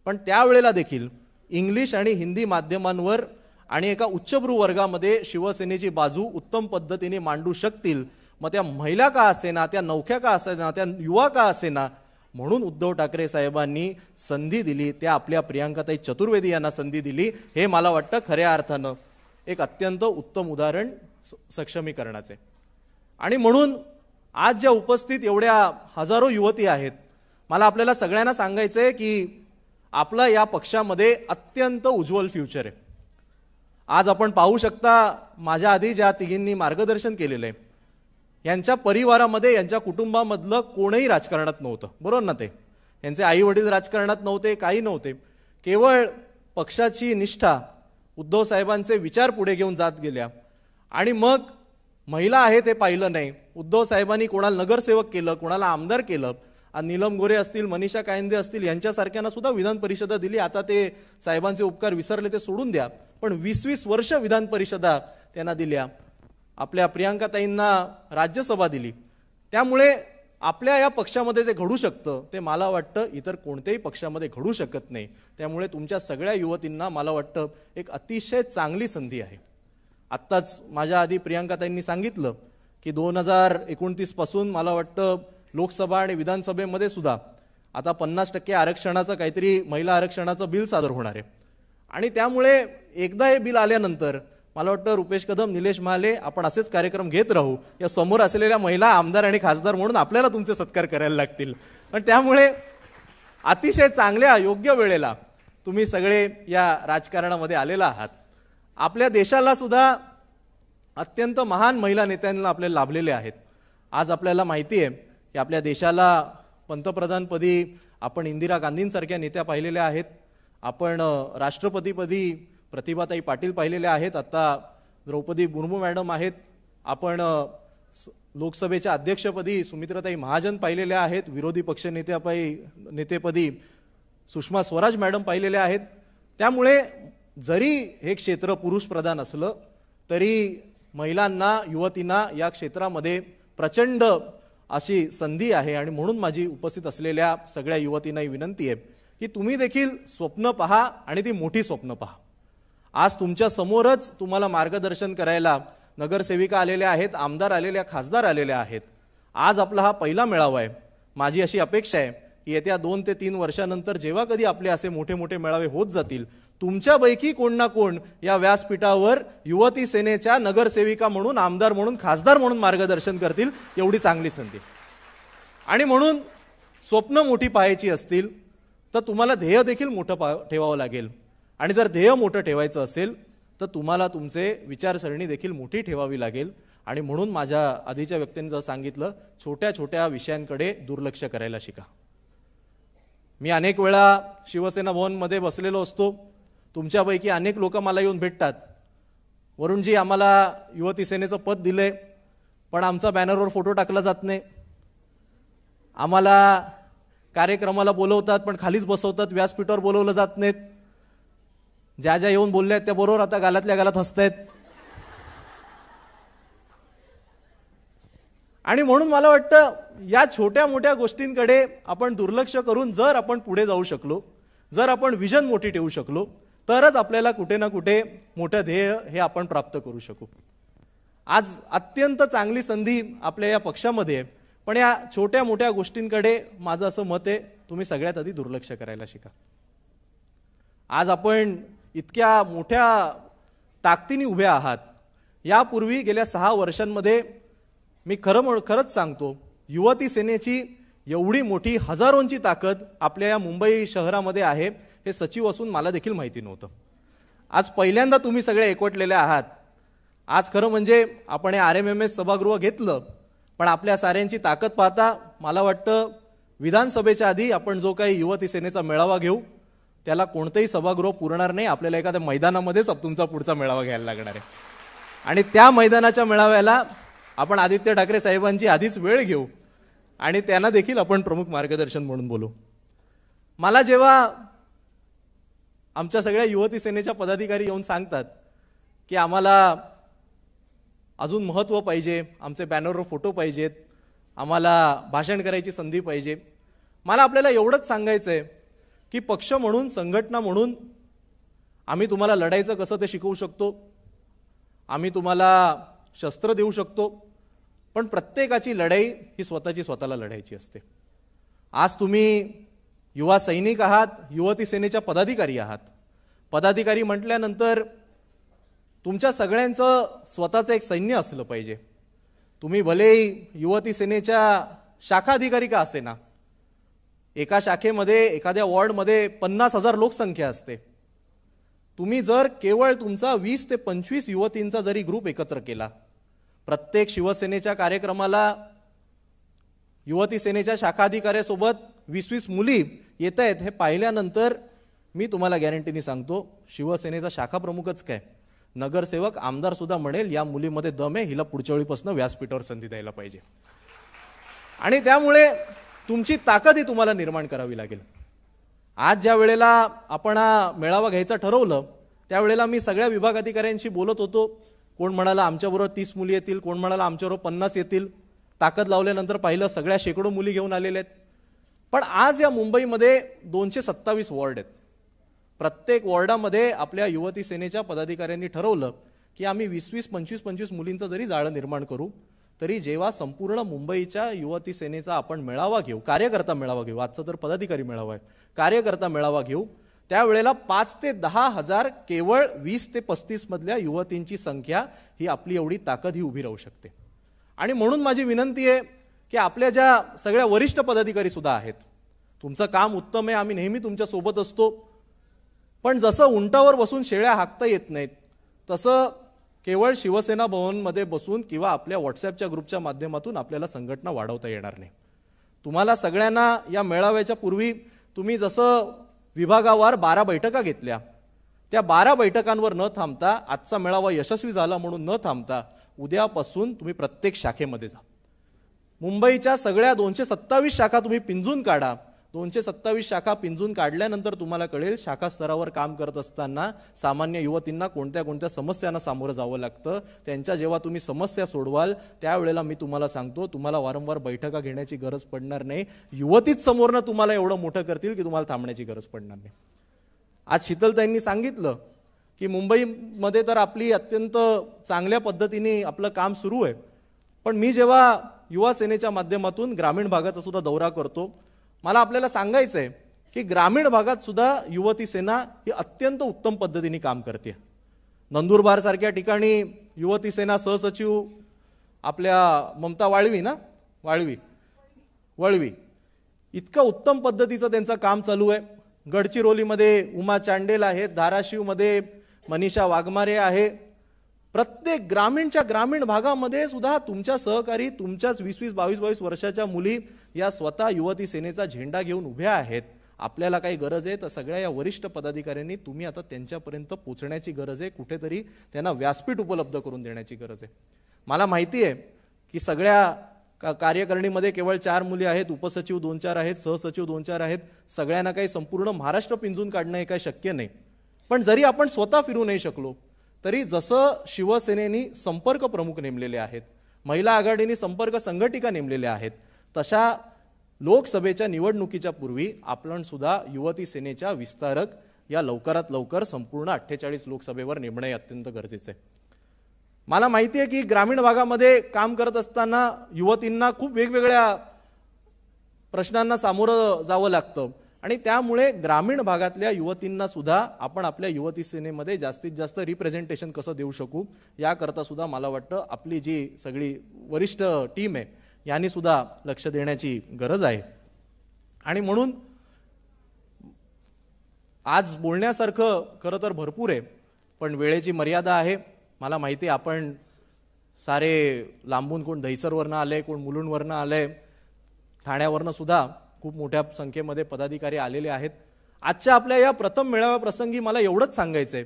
पण त्यावेळेला देखील इंग्लिश आणि हिंदी माध्यमांवर आणि एका उच्चभ्रू वर्गामध्ये शिवसेनेची बाजू उत्तम पद्धतीने मांडू शकतील, मग त्या महिला का असेना, त्या नवख्या का असेना, त्या युवा का असेना, म्हणून उद्धव ठाकरे साहेबांनी संधी दिली. त्या आपल्या प्रियांकाताई चतुर्वेदी यांना संधी दिली. हे मला वाटतं खऱ्या अर्थानं एक अत्यंत उत्तम उदाहरण सक्षमीकरणाचे. आणि म्हणून आज ज्या उपस्थित एवढ्या हजारो युवती आहेत, मला आपल्याला सगळ्यांना सांगायचं आहे की आपला या पक्षामध्ये अत्यंत उज्ज्वल फ्युचर आहे. आज आपण पाहू शकता माझ्या आधी ज्या तिघींनी मार्गदर्शन केलेलं आहे यांच्या परिवारामध्ये, यांच्या कुटुंबामधलं कोणीही राजकारणात नव्हतं, बरोबर ना? ते यांचे आई वडील राजकारणात नव्हते, काही नव्हते. केवळ पक्षाची निष्ठा, उद्धव साहेबांचे विचार पुढे घेऊन जात गेल्या. आणि मग महिला आहे ते पाहिलं नाही. उद्धव साहेबांनी कोणाला नगरसेवक केलं, कोणाला आमदार केलं. नीलम गोरे असतील, मनीषा कायंदे असतील यांच्यासारख्यांना सुद्धा विधान परिषदा दिली. आता ते साहेबांचे उपकार विसरले ते सोडून द्या, पण 20-20 वर्ष विधान परिषदा त्यांना दिल्या. आपल्या प्रियांकाताईंना राज्यसभा दिली. त्यामुळे आपल्या या पक्षामध्ये जे घडू शकतं ते मला वाटतं इतर कोणत्याही पक्षामध्ये घडू शकत नाही. त्यामुळे तुमच्या सगळ्या युवतींना मला वाटतं एक अतिशय चांगली संधी आहे. आत्ताच माझ्या आधी प्रियांकाताईंनी सांगितलं की 2029 पासून मला वाटतं लोकसभा आणि विधानसभेमध्ये सुद्धा आता 50% आरक्षणाचं काहीतरी महिला आरक्षणाचं बिल सादर होणार आहे. आणि त्यामुळे एकदा हे बिल आल्यानंतर मला वाटतं रुपेश कदम, निलेश महाले आपण असेच कार्यक्रम घेत राहू. या समोर असलेल्या महिला आमदार आणि खासदार म्हणून आपल्याला तुमचे सत्कार करायला लागतील. पण त्यामुळे अतिशय चांगल्या योग्य वेळेला तुम्ही सगळे या राजकारणामध्ये आलेला आहात. आपल्या देशाला सुद्धा अत्यंत महान महिला नेत्यांना आपल्याला लाभलेले आहेत. आज आपल्याला माहिती आहे की आपल्या देशाला पंतप्रधानपदी आपण इंदिरा गांधींसारख्या नेत्या पाहिलेल्या आहेत. आपण राष्ट्रपतीपदी प्रतिभाताई पाटील पाहिलेल्या आहेत. आता द्रौपदी मुर्मू मॅडम आहेत. आपण लोकसभेच्या अध्यक्षपदी सुमित्राताई महाजन पाहिलेल्या आहेत. विरोधी नेतेपदी सुषमा स्वराज मॅडम पाहिलेल्या आहेत. त्यामुळे जरी हे क्षेत्र पुरुष प्रधान असलं तरी महिलांना, युवतींना या क्षेत्रामध्ये प्रचंड अशी संधी आहे आणि म्हणून माझी उपस्थित असलेल्या सगळ्या युवतींनाही विनंती आहे की तुम्ही देखील स्वप्न पहा आणि ती मोठी स्वप्न पहा. आज तुमच्या समोरच तुम्हाला मार्गदर्शन करायला नगरसेविका आलेल्या आहेत, आमदार आलेल्या, खासदार आलेल्या आहेत. आज आपला हा पहिला मेळावा आहे. माझी अशी अपेक्षा आहे की येत्या 2 ते 3 वर्षानंतर जेव्हा कधी आपले असे मोठे मोठे मेळावे होत जातील, तुमच्यापैकी कोण ना कोण या व्यासपीठावर युवती सेनेच्या नगरसेविका म्हणून, आमदार म्हणून, खासदार म्हणून मार्गदर्शन करतील. एवढी चांगली संधी. आणि म्हणून स्वप्न मोठी पाहायची असतील तर तुम्हाला ध्येय देखील मोठं ठेवावं लागेल. आणि जर ध्येय मोठं ठेवायचं असेल तर तुम्हाला तुमचे विचारसरणी देखील मोठी ठेवावी लागेल. आणि म्हणून माझ्या आधीच्या व्यक्तींनी जर सांगितलं, छोट्या छोट्या विषयांकडे दुर्लक्ष करायला शिका. मी अनेक वेळा शिवसेना भवनमध्ये बसलेलो असतो. तुमच्यापैकी अनेक लोक मला येऊन भेटतात, वरुणजी आम्हाला युवती सेनेचं पद दिलंय पण आमचा बॅनरवर फोटो टाकला जात नाही. आम्हाला कार्यक्रमाला बोलवतात पण खालीच बसवतात, व्यासपीठावर बोलवलं जात नाहीत. ज्या ज्या येऊन बोलल्या आहेत त्या बरोबर आता गालातल्या गालात हसतायत. आणि म्हणून मला वाटतं या छोट्या मोठ्या गोष्टींकडे आपण दुर्लक्ष करून जर आपण पुढे जाऊ शकलो, जर आपण विजन मोठी ठेवू शकलो, तरच आपल्याला कुठे ना कुठे मोठं ध्येय हे आपण प्राप्त करू शकू. आज अत्यंत चांगली संधी आपल्या या पक्षामध्ये आहे, पण या छोट्या मोठ्या गोष्टींकडे माझं असं मत आहे, तुम्ही सगळ्यात आधी दुर्लक्ष करायला शिका. आज आपण इतक्या मोठ्या ताकदीने उभे आहात. यापूर्वी गेल्या 6 वर्षांमध्ये मी खरंच सांगतो, युवती सेनेची एवढी मोठी हजारोंची ताकद आपल्या या मुंबई शहरामध्ये आहे हे सचिव असून मला देखील माहिती नव्हतं. आज पहिल्यांदा तुम्ही सगळे एकवटलेले आहात. आज खरं म्हणजे आपण हे RMMS सभागृह घेतलं, पण आपल्या साऱ्यांची ताकद पाहता मला वाटतं विधानसभेच्या आधी आपण जो काही युवती सेनेचा मेळावा घेऊ त्याला कोणतंही सभागृह पुरणार नाही. आपल्याला एखाद्या मैदानामध्येच तुमचा पुढचा मेळावा घ्यायला लागणार आहे. आणि त्या मैदानाच्या मेळाव्याला आपण आदित्य ठाकरे साहेबांची आधीच वेळ घेऊ आणि त्यांना देखील आपण प्रमुख मार्गदर्शन म्हणून बोलू. मला जेव्हा आमच्या सगळ्या युवती सेनेच्या पदाधिकारी येऊन सांगतात की आम्हाला अजून महत्त्व पाहिजे, आमचे बॅनरवर फोटो पाहिजेत, आम्हाला भाषण करायची संधी पाहिजे, मला आपल्याला एवढंच सांगायचं आहे की पक्ष म्हणून, संघटना म्हणून आम्ही तुम्हाला लढायचं कसं ते शिकवू शकतो, आम्ही तुम्हाला शस्त्र देऊ शकतो, पण प्रत्येकाची लढाई ही स्वतःला लढायची असते. आज तुम्ही युवा सैनिक आहात, युवती सेनेच्या पदाधिकारी आहात. पदाधिकारी म्हटल्यानंतर तुमच्या सगळ्यांचं स्वतःचं एक सैन्य असलं पाहिजे. तुम्ही भलेही युवती सेनेच्या शाखा अधिकारी का असेना, एका शाखेमध्ये, एखाद्या वॉर्डमध्ये 50,000 लोकसंख्या असते. तुम्ही जर केवळ तुमचा 20 ते 25 युवतींचा जरी ग्रुप एकत्र केला, प्रत्येक शिवसेनेच्या कार्यक्रमाला युवती सेनेच्या शाखा अधिकाऱ्यासोबत 20-20 मुली येत आहेत हे पाहिल्यानंतर मी तुम्हाला गॅरंटीने सांगतो, शिवसेनेचा शाखा प्रमुखच काय, नगरसेवक, आमदार सुद्धा म्हणेल या मुलीमध्ये दम आहे, हिला पुढच्या वेळीपासून व्यासपीठावर संधी द्यायला पाहिजे. आणि त्यामुळे तुमची ताकद ही तुम्हाला निर्माण करावी लागेल. आज ज्या वेळेला आपण हा मेळावा घ्यायचं ठरवलं त्यावेळेला मी सगळ्या विभागाधिकाऱ्यांशी बोलत होतो. कोण म्हणाला आमच्याबरोबर 30 मुली येतील, कोण म्हणाला आमच्याबरोबर 50 येतील. ताकद लावल्यानंतर पाहिलं सगळ्या शेकडो मुली घेऊन आलेल्या आहेत. पण आज या मुंबईमध्ये 227 वॉर्ड आहेत. प्रत्येक वॉर्डामध्ये आपल्या युवती सेनेच्या पदाधिकाऱ्यांनी ठरवलं की आम्ही 20-20, 25-25 मुलींचं जरी जाळं निर्माण करू, तरी जेव्हा संपूर्ण मुंबईच्या युवती सेनेचा आपण मेळावा घेऊ, कार्यकर्ता मेळावा घेऊ, आजचा तर पदाधिकारी मेळावा आहे, कार्यकर्ता मेळावा घेऊ, त्यावेळेला 5 ते 10 हजार केवळ 20 ते 35 मधल्या युवतींची संख्या ही आपली एवढी ताकद ही उभी राहू शकते. आणि म्हणून माझी विनंती आहे की आपल्या ज्या सगळ्या वरिष्ठ पदाधिकारी सुद्धा आहेत, तुमचं काम उत्तम आहे, आम्ही नेहमी तुमच्या सोबत असतो, पण जसं उंटावर बसून शेळ्या हाकता येत नाहीत तसं केवळ शिवसेना भवनमध्ये बसून किंवा आपल्या व्हॉट्सॲपच्या ग्रुपच्या माध्यमातून आपल्याला संघटना वाढवता येणार नाही. तुम्हाला सगळ्यांना या मेळाव्याच्या पूर्वी तुम्ही जसं विभागावार 12 बैठका घेतल्या, त्या 12 बैठकांवर न थांबता, आजचा मेळावा यशस्वी झाला म्हणून न थांबता, उद्यापासून तुम्ही प्रत्येक शाखेमध्ये जा. मुंबईच्या सगळ्या 227 शाखा तुम्ही पिंजून काढा. 227 शाखा पिंजून काढल्यानंतर तुम्हाला कळेल शाखा स्तरावर काम करत असताना सामान्य युवतींना कोणत्या कोणत्या समस्यांना सामोरं जावं लागतं. त्यांच्या जेव्हा तुम्ही समस्या सोडवाल त्यावेळेला मी तुम्हाला सांगतो, तुम्हाला वारंवार बैठका घेण्याची गरज पडणार नाही. युवतीच समोरनं तुम्हाला एवढं मोठं करतील की तुम्हाला थांबण्याची गरज पडणार नाही. आज शीतलताईंनी सांगितलं की मुंबईमध्ये तर आपली अत्यंत चांगल्या पद्धतीने आपलं काम सुरू आहे, पण मी जेव्हा युवा सेनेच्या माध्यमातून ग्रामीण भागाचा सुद्धा दौरा करतो, मला आपल्याला सांगायचं आहे की ग्रामीण भागात सुद्धा युवती सेना ही अत्यंत उत्तम पद्धतीने काम करते. नंदुरबार सारख्या ठिकाणी युवती सेना सहसचिव आपल्या ममता वळवी इतकं उत्तम पद्धतीचं त्यांचं काम चालू आहे. गडचिरोलीमध्ये उमा चांडेल आहेत, धाराशिवमध्ये मनीषा वाघमारे आहे. प्रत्येक ग्रामीण भागामध्ये सुद्धा तुमच्या सहकारी, तुमच्याच 20-20, 22-22 वर्षाच्या मुली या स्वतः युवती सेनेचा झेंडा घेऊन उभ्या आहेत. आपल्याला काही गरज आहे तर सगळ्या या वरिष्ठ पदाधिकाऱ्यांनी तुम्ही आता त्यांच्यापर्यंत पोहोचण्याची गरज आहे. कुठेतरी त्यांना व्यासपीठ उपलब्ध करून देण्याची गरज आहे. मला माहिती आहे की सगळ्या कार्यकारिणीमध्ये केवळ 4 मुली आहेत, उपसचिव 2-4 आहेत, सहसचिव 2-4 आहेत. सगळ्यांना काही संपूर्ण महाराष्ट्र पिंजून काढणं हे काही शक्य नाही. पण जरी आपण स्वतः फिरू नाही शकलो तरी जसं शिवसेनेनी संपर्क प्रमुख नेमलेले आहेत, महिला आघाडीने संपर्क संघटिका नेमलेल्या आहेत, तशा लोकसभेच्या निवडणुकीच्या पूर्वी आपण सुद्धा युवती सेनेच्या विस्तारक या लवकरात लवकर संपूर्ण 48 लोकसभेवर नेमणे अत्यंत गरजेचे आहे. मला माहिती आहे की ग्रामीण भागामध्ये काम करत असताना युवतींना खूप वेगवेगळ्या प्रश्नांना सामोरं जावं लागतं आणि त्यामुळे ग्रामीण भागातल्या युवतींना सुद्धा आपण आपल्या युवती सेनेमध्ये जास्तीत जास्त रिप्रेझेंटेशन कसं देऊ शकू याकरता सुद्धा मला वाटतं आपली जी सगळी वरिष्ठ टीम आहे यांनी सुद्धा लक्ष देण्याची गरज आहे. आणि म्हणून आज बोलण्यासारखं खरं तर भरपूर आहे, पण वेळेची मर्यादा आहे. मला माहिती आहे आपण सारे लांबून, कोण दहिसरवरनं आले, कोण मुलुंडवरनं आले, ठाण्यावरनं सुद्धा खूप मोठ्या संख्येमध्ये पदाधिकारी आलेले आहेत. आजच्या आपल्या या प्रथम मेळाव्याप्रसंगी मला एवढंच सांगायचं आहे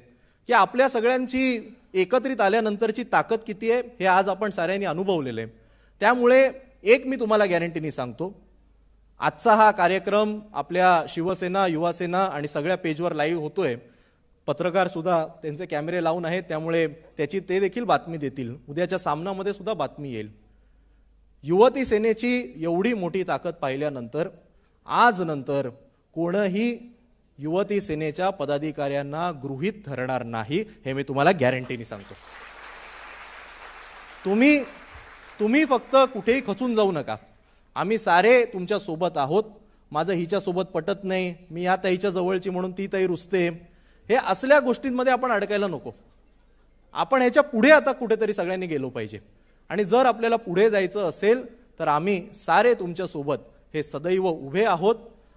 की आपल्या सगळ्यांची एकत्रित आल्यानंतरची ताकद किती आहे हे आज आपण साऱ्यांनी अनुभवलेलं आहे. त्यामुळे एक मी तुम्हाला गॅरंटीनी सांगतो, आजचा हा कार्यक्रम आपल्या शिवसेना, युवासेना आणि सगळ्या पेजवर लाईव्ह होतोय. पत्रकार सुद्धा त्यांचे कॅमेरे लावून आहेत, त्यामुळे त्याची ते देखील बातमी देतील. उद्याच्या सामनामध्ये सुद्धा बातमी येईल. युवती सेनेची एवढी मोठी ताकद पाहिल्यानंतर आज नंतर कोणही युवती सेनेच्या पदाधिकाऱ्यांना गृहीत धरणार नाही, हे मी तुम्हाला गॅरंटीने सांगतो. तुम्ही फक्त कुठेही खचून जाऊ नका. आम्ही सारे तुमच्या सोबत आहोत. माझं हिच्या सोबत पटत नाही, मी या ताईच्या जवळची म्हणून ती ताई रुसते, हे असल्या गोष्टींमध्ये आपण अडकायला नको. आपण ह्याच्या पुढे आता कुठेतरी सगळ्यांनी गेलो पाहिजे. आणि जर आपल्याला पुढे जायचं असेल तर आम्ही सारे तुमच्या सोबत हे सदैव उभे आहोत.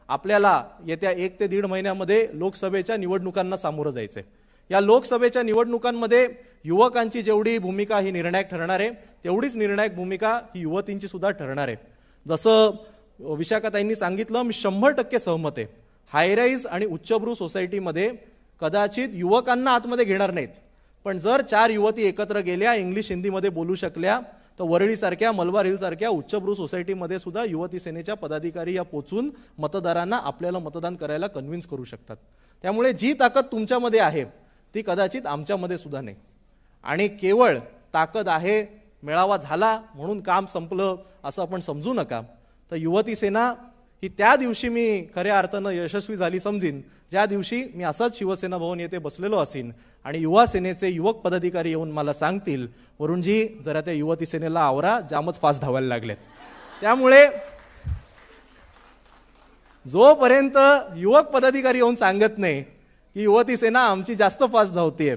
आपल्याला येत्या 1 ते 1.5 महिन्यामध्ये लोकसभेच्या निवडणुकांना सामोरं जायचंय. या लोकसभेच्या निवडणुकांमध्ये युवकांची जेवढी भूमिका ही निर्णायक ठरणार आहे, तेवढीच निर्णायक भूमिका ही युवतींची सुद्धा ठरणार आहे. जसं विशाखाताईंनी सांगितलं, मी 100% सहमत आहे. हायराईज आणि उच्चभ्रू सोसायटीमध्ये कदाचित युवकांना आतमध्ये घेणार नाहीत, पण जर 4 युवती एकत्र गेल्या, इंग्लिश हिंदीमध्ये बोलू शकल्या, तर वरळीसारख्या, मलबार हिलसारख्या उच्चभ्रू सोसायटीमध्ये सुद्धा युवती सेनेच्या पदाधिकारी या पोचून मतदारांना आपल्याला मतदान करायला कन्व्हिन्स करू शकतात. त्यामुळे जी ताकद तुमच्यामध्ये आहे ती कदाचित आमच्यामध्ये सुद्धा नाही. आणि केवळ ताकद आहे, मेळावा झाला म्हणून काम संपलं असं आपण समजू नका. तर युवती सेना ही त्या दिवशी मी खऱ्या अर्थानं यशस्वी झाली समजीन ज्या दिवशी मी असाच शिवसेना भवन येथे बसलेलो असीन आणि युवा सेनेचे युवक पदाधिकारी येऊन मला सांगतील, वरुणजी जरा त्या युवती सेनेला आवरा, जामच फास्ट धावायला लागलेत. त्यामुळे जोपर्यंत युवक पदाधिकारी येऊन सांगत नाही की युवती सेना आमची जास्त फास्ट धावतीये,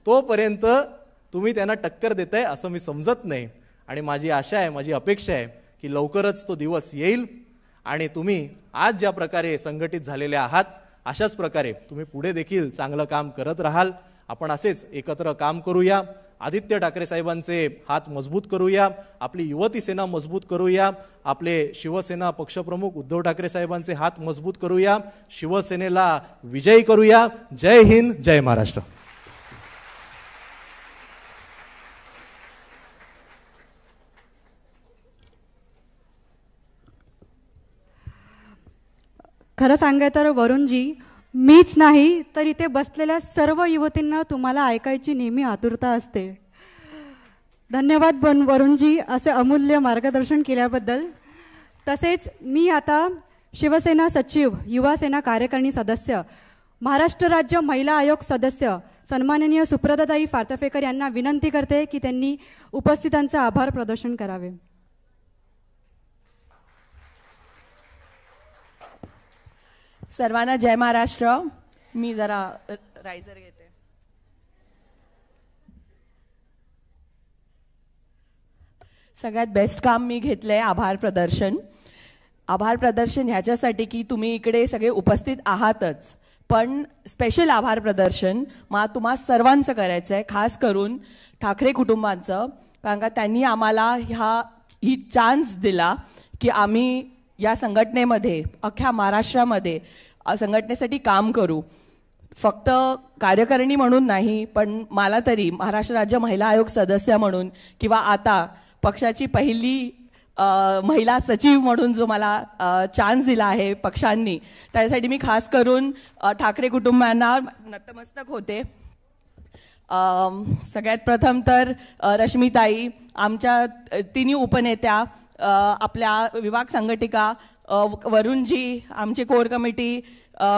तोपर्यंत तुम्ही त्यांना टक्कर देताय असं मी समजत नाही. आणि माझी आशा आहे, माझी अपेक्षा आहे की लवकरच तो दिवस येईल आणि तुम्ही आज ज्या प्रकारे संघटित झालेले आहात अशाच प्रकारे तुम्ही पुढे देखील चांगलं काम करत राहाल. आपण असेच एकत्र काम करूया. आदित्य ठाकरे साहेबांचे हात मजबूत करूया, आपली युवती सेना मजबूत करूया, आपले शिवसेना पक्षप्रमुख उद्धव ठाकरे साहेबांचे हात मजबूत करूया, शिवसेनेला विजयी करूया. जय हिंद, जय महाराष्ट्र. खरं सांगाय तर वरुणजी, मीच नाही तर इथे बसलेल्या सर्व युवतींना तुम्हाला ऐकायची नेहमी आतुरता असते. धन्यवाद वरुणजी असे अमूल्य मार्गदर्शन केल्याबद्दल. तसेच मी आता शिवसेना सचिव, युवा सेना कार्यकारिणी सदस्य, महाराष्ट्र राज्य महिला आयोग सदस्य सन्माननीय सुप्रदाताई फातर्फेकर यांना विनंती करते की त्यांनी उपस्थितांचे आभार प्रदर्शन करावे. सर्वांना जय महाराष्ट्र. मी जरा रायझर घेते. सगळ्यात बेस्ट काम मी घेतलंय आभार प्रदर्शन. आभार प्रदर्शन ह्याच्यासाठी की तुम्ही इकडे सगळे उपस्थित आहातच, पण स्पेशल आभार प्रदर्शन तुम्हा सर्वांचं करायचं आहे, खास करून ठाकरे कुटुंबांचं. कारण का त्यांनी आम्हाला ही चान्स दिला की आम्ही या संघटनेमध्ये अख्ख्या महाराष्ट्रामध्ये संघटनेसाठी काम करू. फक्त कार्यकारिणी म्हणून नाही, पण मला तरी महाराष्ट्र राज्य महिला आयोग सदस्य म्हणून किंवा आता पक्षाची पहिली महिला सचिव म्हणून जो मला चान्स दिला आहे पक्षांनी, त्यासाठी मी खास करून ठाकरे कुटुंबांना नतमस्तक होते. सगळ्यात प्रथम तर रश्मीताई, आमच्या तिन्ही उपनेत्या, आपल्या विभाग संघटिका, वरुणजी, आमचे कोर कमिटी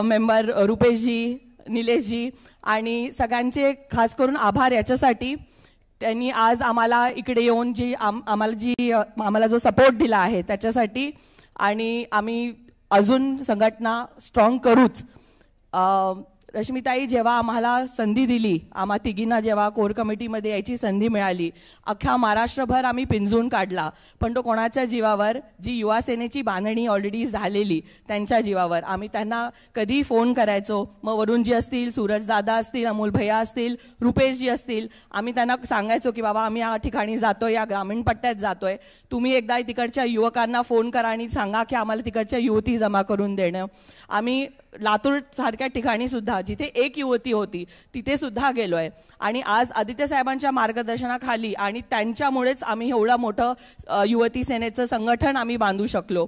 मेंबर रुपेशजी, निलेशजी, आणि सगळ्यांचे खास करून आभार याच्यासाठी त्यांनी आज आम्हाला इकडे येऊन आम्हाला जो सपोर्ट दिला आहे त्याच्यासाठी. आणि आम्ही अजून संघटना स्ट्रॉंग करूच. रश्मीताई जेव्हा आम्हाला संधी दिली, आम्हा तिघींना जेव्हा कोर कमिटीमध्ये यायची संधी मिळाली, अख्ख्या महाराष्ट्रभर आम्ही पिंजून काढला, पण तो कोणाच्या जीवावर, जी युवा सेनेची बांधणी ऑलरेडी झालेली त्यांच्या जीवावर. आम्ही त्यांना कधी फोन करायचो, मग वरुणजी असतील, सूरजदादा असतील, अमोल भैया असतील, रुपेशजी असतील, आम्ही त्यांना सांगायचो की बाबा आम्ही या ठिकाणी जातोय, या ग्रामीण पट्ट्यात जातोय, तुम्ही एकदा तिकडच्या युवकांना फोन करा आणि सांगा की आम्हाला तिकडच्या युवती जमा करून देणं. आम्ही लातूर सारख्या ठिकाणी सुद्धा जिथे एक युवती होती तिथे सुद्धा गेलोय. आणि आज आदित्य साहेबांच्या मार्गदर्शनाखाली आणि त्यांच्यामुळेच आम्ही एवढं मोठं युवती सेनेचं संघटन आम्ही बांधू शकलो.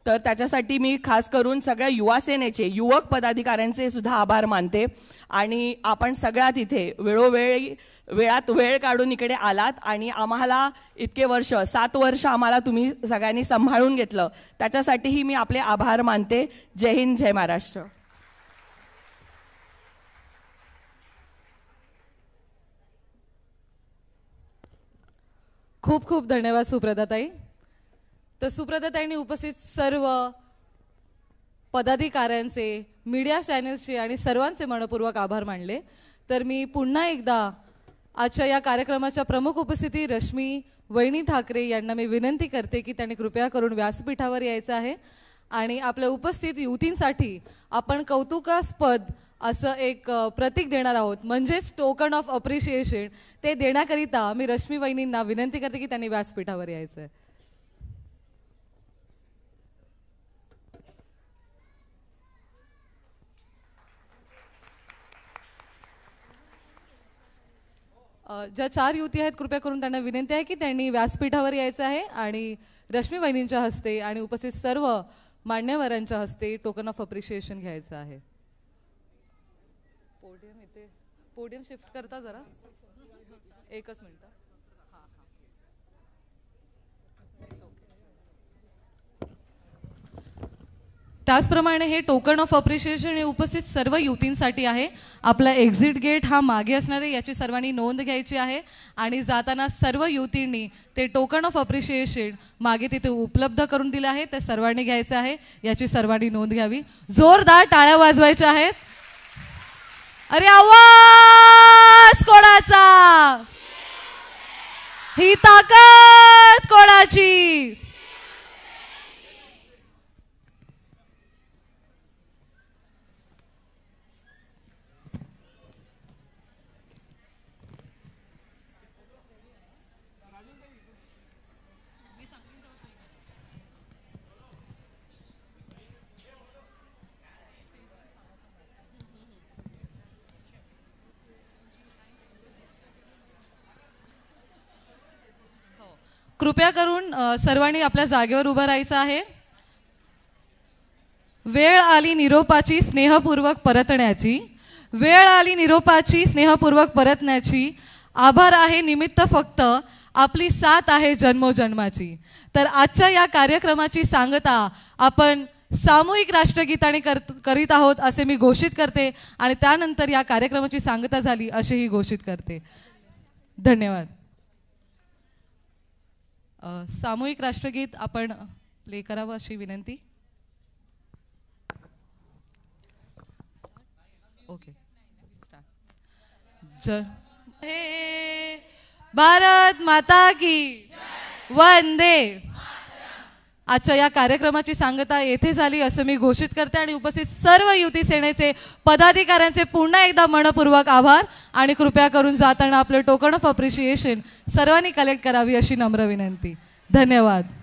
तर त्याच्यासाठी मी खास करून सगळ्या युवा सेनेचे युवक पदाधिकाऱ्यांचे सुद्धा आभार मानते. आणि आपण सगळ्यात इथे वेळात वेळ काढून इकडे आलात आणि आम्हाला इतके वर्ष, 7 वर्ष आम्हाला तुम्ही सगळ्यांनी सांभाळून घेतलं, त्याच्यासाठीही मी आपले आभार मानते. जय हिंद, जय महाराष्ट्र. खूप खूप धन्यवाद सुप्रदाताई. तर सुप्रदाताईंनी उपस्थित सर्व पदाधिकाऱ्यांचे, मीडिया चॅनल्सचे आणि सर्वांचे मनपूर्वक आभार मानले. तर मी पुन्हा एकदा आजच्या या कार्यक्रमाच्या प्रमुख उपस्थिती रश्मी वहिनी ठाकरे यांना मी विनंती करते की त्यांनी कृपया करून व्यासपीठावर यायचं आहे आणि आपल्या उपस्थित युवतींसाठी आपण कौतुकास्पद असं एक प्रतीक देणार आहोत, म्हणजेच टोकन ऑफ अप्रिशिएशन. ते देण्याकरिता मी रश्मी वहिनींना विनंती करते की त्यांनी व्यासपीठावर यायचं आहे. ज्या 4 युवती आहेत कृपया करून त्यांना विनंती आहे की त्यांनी व्यासपीठावर यायचं आहे आणि रश्मी वहिनींच्या हस्ते आणि उपस्थित सर्व मान्यवरांच्या हस्ते टोकन ऑफ अप्रिशिएशन घ्यायचं आहे. पोडियम शिफ्ट करता जरा, एकच मिनिट. त्याचप्रमाणे हे टोकन ऑफ अप्रिशिएशन हे उपस्थित सर्व युवतींसाठी आहे. आपला एक्झिट गेट हा मागे असणार आहे, याची सर्वांनी नोंद घ्यायची आहे आणि जाताना सर्व युवतींनी ते टोकन ऑफ अप्रिशिएशन मागे तिथे उपलब्ध करून दिले आहे, ते सर्वांनी घ्यायचे आहे, याची सर्वांनी नोंद घ्यावी. जोरदार टाळ्या वाजवायच्या आहेत. अरे आवाज कोणाचा, ही ताकद कोणाची. कृपया करून सर्वांनी आपल्या जागेवर उभं राहायचं आहे. वेळ आली निरोपाची स्नेहपूर्वक परतण्याची, वेळ आली निरोपाची स्नेहपूर्वक परतण्याची, आभार आहे निमित्त फक्त आपली साथ आहे जन्मोजन्माची. तर आजच्या या कार्यक्रमाची सांगता आपण सामूहिक राष्ट्रगीताने करीत आहोत असे मी घोषित करते आणि त्यानंतर या कार्यक्रमाची सांगता झाली असेही घोषित करते. धन्यवाद. सामूहिक राष्ट्रगीत आपण प्ले करावं अशी विनंती. ओके. हे भारत माता की वंदे. आजच्या या कार्यक्रमाची सांगता येथे झाली असं मी घोषित करते आणि उपस्थित सर्व युती सेनेचे पदाधिकाऱ्यांचे पुन्हा एकदा मनपूर्वक आभार आणि कृपया करून जाताना आपले टोकन ऑफ अप्रिशिएशन सर्वांनी कलेक्ट करावी अशी नम्र विनंती. धन्यवाद.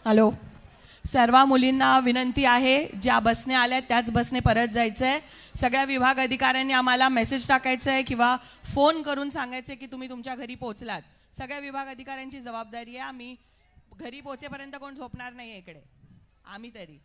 हॅलो. सर्व मुलींना विनंती आहे, ज्या बसने आल्या त्याच बसने परत जायचं आहे. सगळ्या विभाग अधिकाऱ्यांनी आम्हाला मेसेज टाकायचं आहे किंवा फोन करून सांगायचं आहे की तुम्ही तुमच्या घरी पोहोचलात. सगळ्या विभाग अधिकाऱ्यांची जबाबदारी आहे. आम्ही घरी पोहोचेपर्यंत कोण झोपणार नाही इकडे, आम्ही तरी.